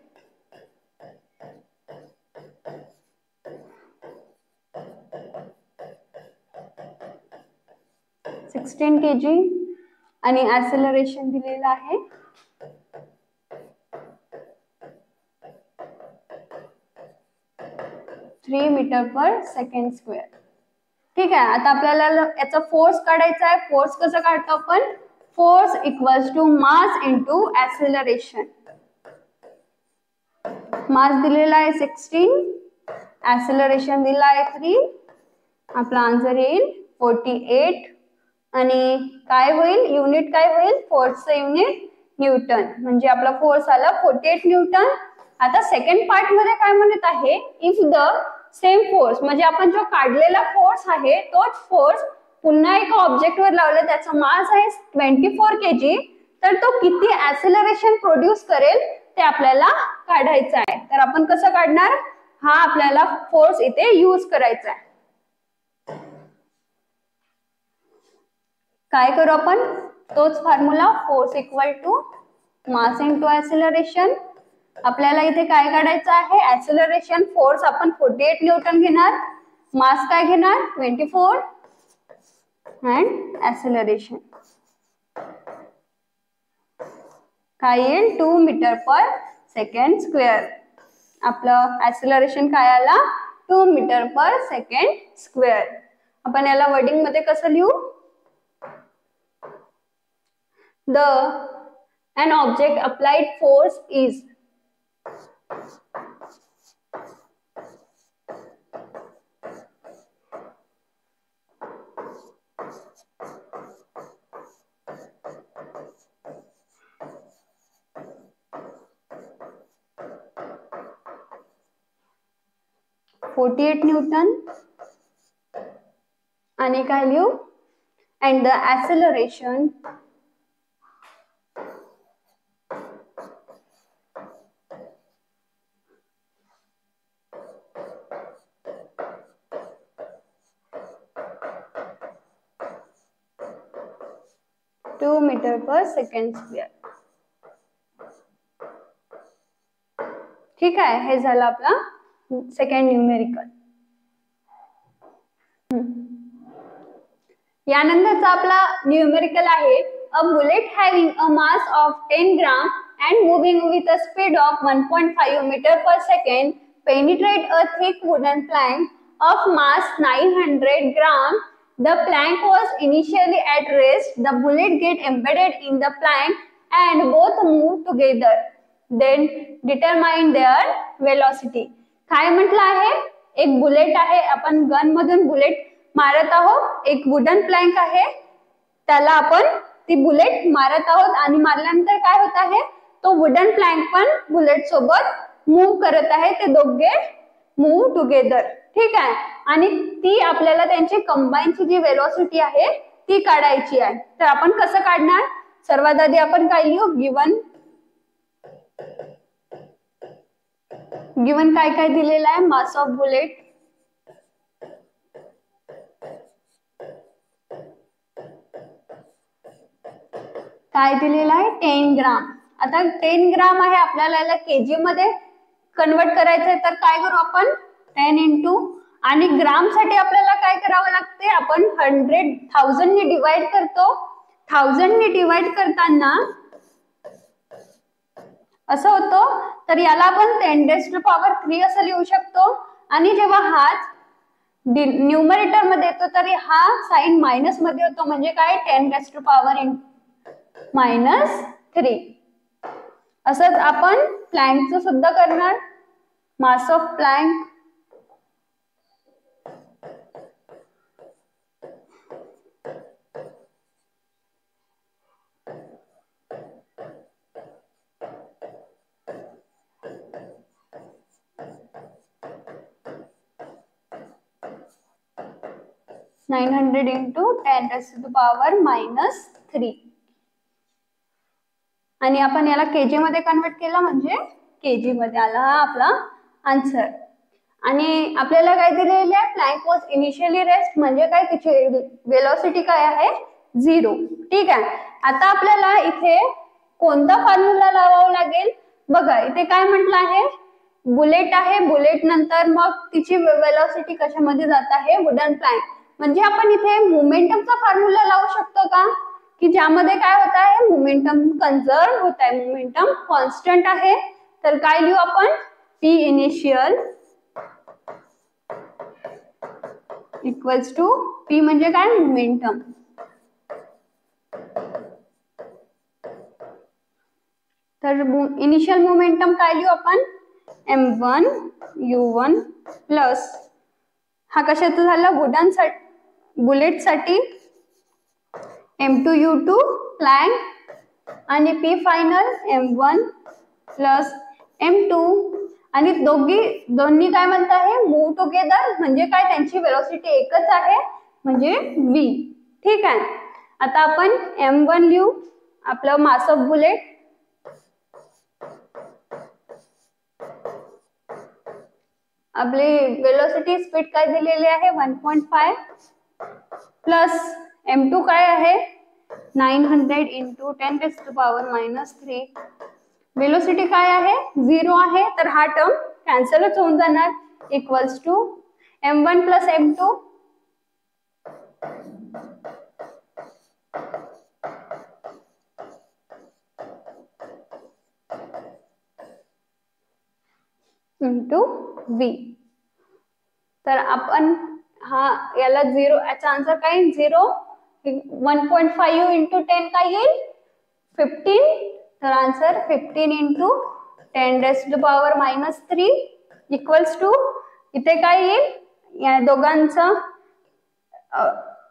16 kg आणि ऍक्सेलरेशन दिलेला आहे 3 मीटर पर सेकंड स्क्वेअर. ठीक आहे. आता आपल्याला याचा फोर्स काढायचा आहे. फोर्स कसं काढतो आपण? Force equals to mass into acceleration. Mass दिलेला आहे 16, ऍक्सेलरेशन दिला आहे 3. आपला आन्सर येईल 48. आणि काय होईल? युनिट काय होईल? फोर्सचं युनिट न्यूटन. म्हणजे आपला फोर्स आला 48 न्यूटन. आता सेकंड पार्ट मध्ये काय म्हणत आहे? इफ द सेम फोर्स, म्हणजे आपण जो काढलेला फोर्स आहे तोच फोर्स पुन्हा एका ऑब्जेक्ट वर लावला, त्याचा मास आहे 24 kg, तर तो किती ऍक्सेलरेशन प्रोड्यूस करेल ते आपल्याला काढायचं आहे. तर आपण कसं काढणार? हा आपल्याला फोर्स इथे यूज करायचा आहे. काय करू आपण? तोच formula, force equal to mass into acceleration. आपल्याला इथे काय काढायचं आहे? ऍक्सेलरेशन. फोर्स आपण 48 न्यूटन घेणार, मास काय घेणार? 24 अँड ऍक्सेलरेशन काय येईल? 2 मीटर पर सेकंड स्क्वेअर. आपलं ऍक्सेलरेशन काय आला? 2 मीटर पर सेकंड स्क्वेअर. आपण याला वर्डिंग मध्ये कसं लिहू? an object applied force is. $48 newton. आणि काय लिहू? and the acceleration 2 metre per second square. ठीक आहे, हे झालं आपला सेकंड न्यूमेरिकल. यानंतरचा आपला न्यूमेरिकल आहे a bullet having a mass of 10 gram and moving with a speed of 1.5 meter per second penetrate a thick wooden plank of mass 900 gram. The plank was initially at rest. The bullet get embedded in the plank and both move together. Then determine their velocity. काय म्हटलं आहे, एक bullet आहे, आपण gun मधून bullet मारत आहोत, एक वुडन प्लॅंक आहे, त्याला आपण ती बुलेट मारत आहोत आणि मारल्यानंतर काय होत आहे, तो वुडन प्लॅंक पण बुलेट सोबत मूव्ह करत आहे, ते दोघे मूव्ह टुगेदर. ठीक आहे, आणि ती आपल्याला त्यांची कंबाईनची जी वेलोसिटी आहे ती काढायची आहे. तर आपण कसं काढणार, सर्वात आधी आपण काय लिहू, गिवन काय काय दिलेलं आहे, मास ऑफ बुलेट काय दिलेलं आहे, 10 ग्राम. आता 10 ग्राम आहे, आपल्याला याला केजी मध्ये कन्वर्ट करायचं आहे, तर काय करू आपण, 10 इंटू, आणि ग्राम साठी आपल्याला काय करावं लागते, आपण 100,000 ने डिवाइड करतो. 1000 ने डिवाइड करताना असं होतं, तर याला आपण 10⁻³ असं लिहू शकतो. आणि जेव्हा हाच न्यूमरेटर मध्ये येतो तर हा साइन मायनस मध्ये होतो, म्हणजे काय, 10⁻³ असंच आपण प्लॅंकचं सुद्धा करणार. मास ऑफ प्लॅंक (900 into 10⁻³ आणि आपण याला केजी मध्ये कन्वर्ट केला, म्हणजे केजी मध्ये आला हा आपला आन्सर. आणि आपल्याला काय दिलेले आहे, प्लॅंक वॉज इनिशियली रेस्ट, म्हणजे काय, तिची वेलोसिटी काय आहे, 0. ठीक आहे, आता आपल्याला इथे कोणता फॉर्म्युला लावावा लागेल, बघा इथे काय म्हटलं आहे, बुलेट आहे, बुलेट नंतर मग तिची वेलोसिटी कशामध्ये जात आहे, वुडन प्लॅंक, म्हणजे आपण इथे मोमेंटमचा फॉर्म्युला लावू शकतो का, की ज्यामध्ये काय होत आहे, मोमेंटम कन्झर्व होत आहे, मोमेंटम कॉन्स्टंट आहे. तर काय लिहू आपण, P initial equals to P म्हणजे काय, मोमेंटम. तर इनिशियल मोमेंटम काय लिहू आपण, m1 u1 प्लस, हा कशाचा झाला, वुडन बुलेट साठी m2 u2 प्लॅंक, आणि P final m1 plus m2, आणि दोन्ही काय म्हणत आहे, मूव्ह टुगेदर, म्हणजे काय, त्यांची वेलोसिटी एकच आहे, म्हणजे v. ठीक आहे, आता आपण m1 लिहू, आपलं मास ऑफ बुलेट, आपली वेलोसिटी स्पीड काय दिलेली आहे, 1.5 प्लस m2 काय आहे, 900 into 10⁻³ वेलोसिटी काय आहे, 0 आहे, तर हा टर्म कॅन्सलच होऊन जाणार, equals to m1 plus m2 into v. तर आपण हा याला 0, याचा आन्सर काय, 0, 1.5 into 10 काय येईल, 15, तर आन्सर 15 into 10⁻³ इक्वल्स टू, इथे काय येईल, या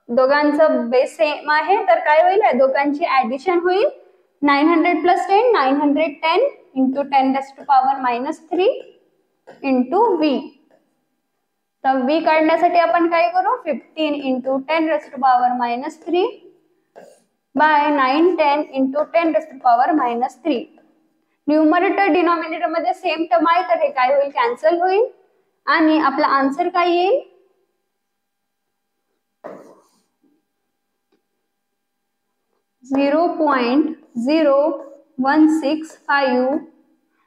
दोघांचं बेस सेम आहे, तर काय होईल, या दोघांची ऍडिशन होईल, 900 प्लस 10, 910 into 10⁻³ इंटू v. तर v काढण्यासाठी आपण काय करू, 15 into 10⁻³ by 910 into 10⁻³ numerator denominator मध्ये सेम टर्म आहे, तर हे काय होईल, कॅन्सल होईल, आणि आपला आन्सर काय येईल, 0.0165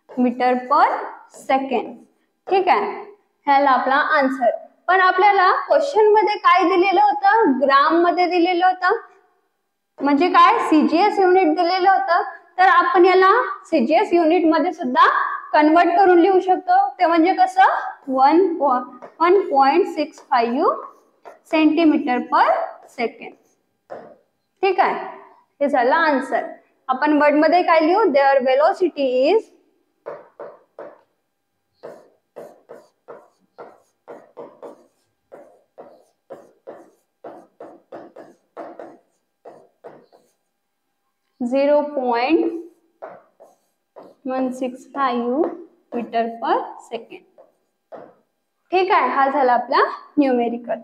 मीटर पर सेकंड. ठीक आहे, ह्याला आपला आन्सर. पण आपल्याला क्वेश्चन मध्ये काय दिलेलं होतं, ग्राम मध्ये दिलेलं होतं, म्हणजे काय सीजीएस युनिट दिलेलं होतं. तर आपण याला सीजीएस युनिट मध्ये सुद्धा कन्वर्ट करून लिहू शकतो. ते म्हणजे कसं 1.65 सेंटीमीटर पर सेकंड. ठीक आहे, हे झालं आन्सर. आपण वर्ड मध्ये काय लिहू, their velocity is 0.165 metre per second. ठीक आहे, हा झाला आपला न्यूमेरिकल.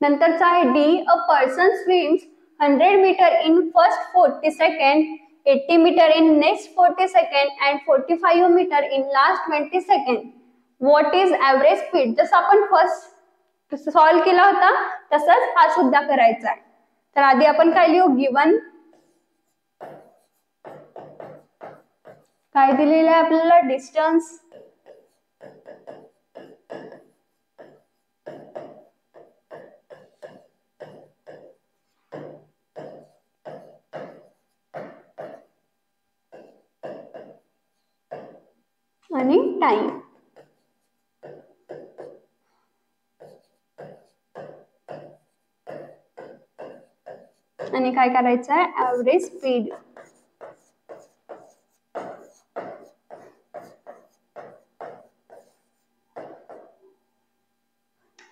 नंतरचा आहे D. A person swims 100 metre in first 40 second, 80 metre in next 40 second and 45 metre in last 20 second. What is average speed. जसं आपण फर्स्ट सॉल्व केला होता तसंच हा सुद्धा करायचा आहे. तर आधी आपण काय लिहू, गिवन काय दिलेलं आहे आपल्याला, डिस्टन्स आणि टाइम. आणि काय करायचं आहे, ऍव्हरेज स्पीड.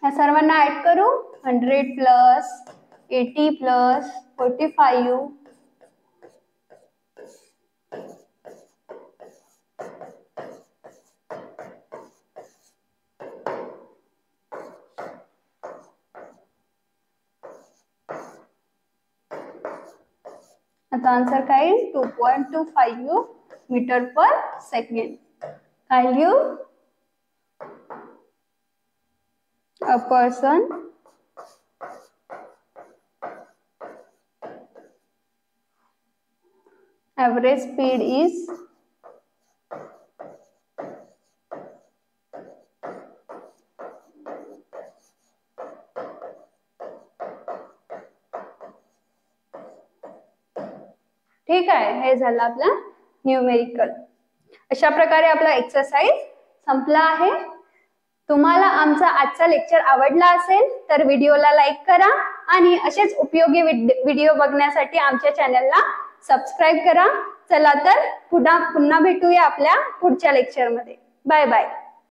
या सर्वांना ऍड करू, 100 प्लस 80 प्लस 45. आता आन्सर काय येईल, 2.25 मीटर पर सेकंड. काय लिहू, a person average speed is ठीक आहे, हे झालं आपला न्यूमेरिकल. अशा प्रकारे आपला एक्सरसाइज संपला आहे. तुम्हाला आमचा आजचा लेक्चर आवडला असेल तर व्हिडिओला लाईक करा आणि असेच उपयोगी व्हिडिओ बघण्यासाठी आमच्या चॅनलला सबस्क्राईब करा. चला तर पुन्हा भेटूया आपल्या पुढच्या लेक्चरमध्ये. Bye bye.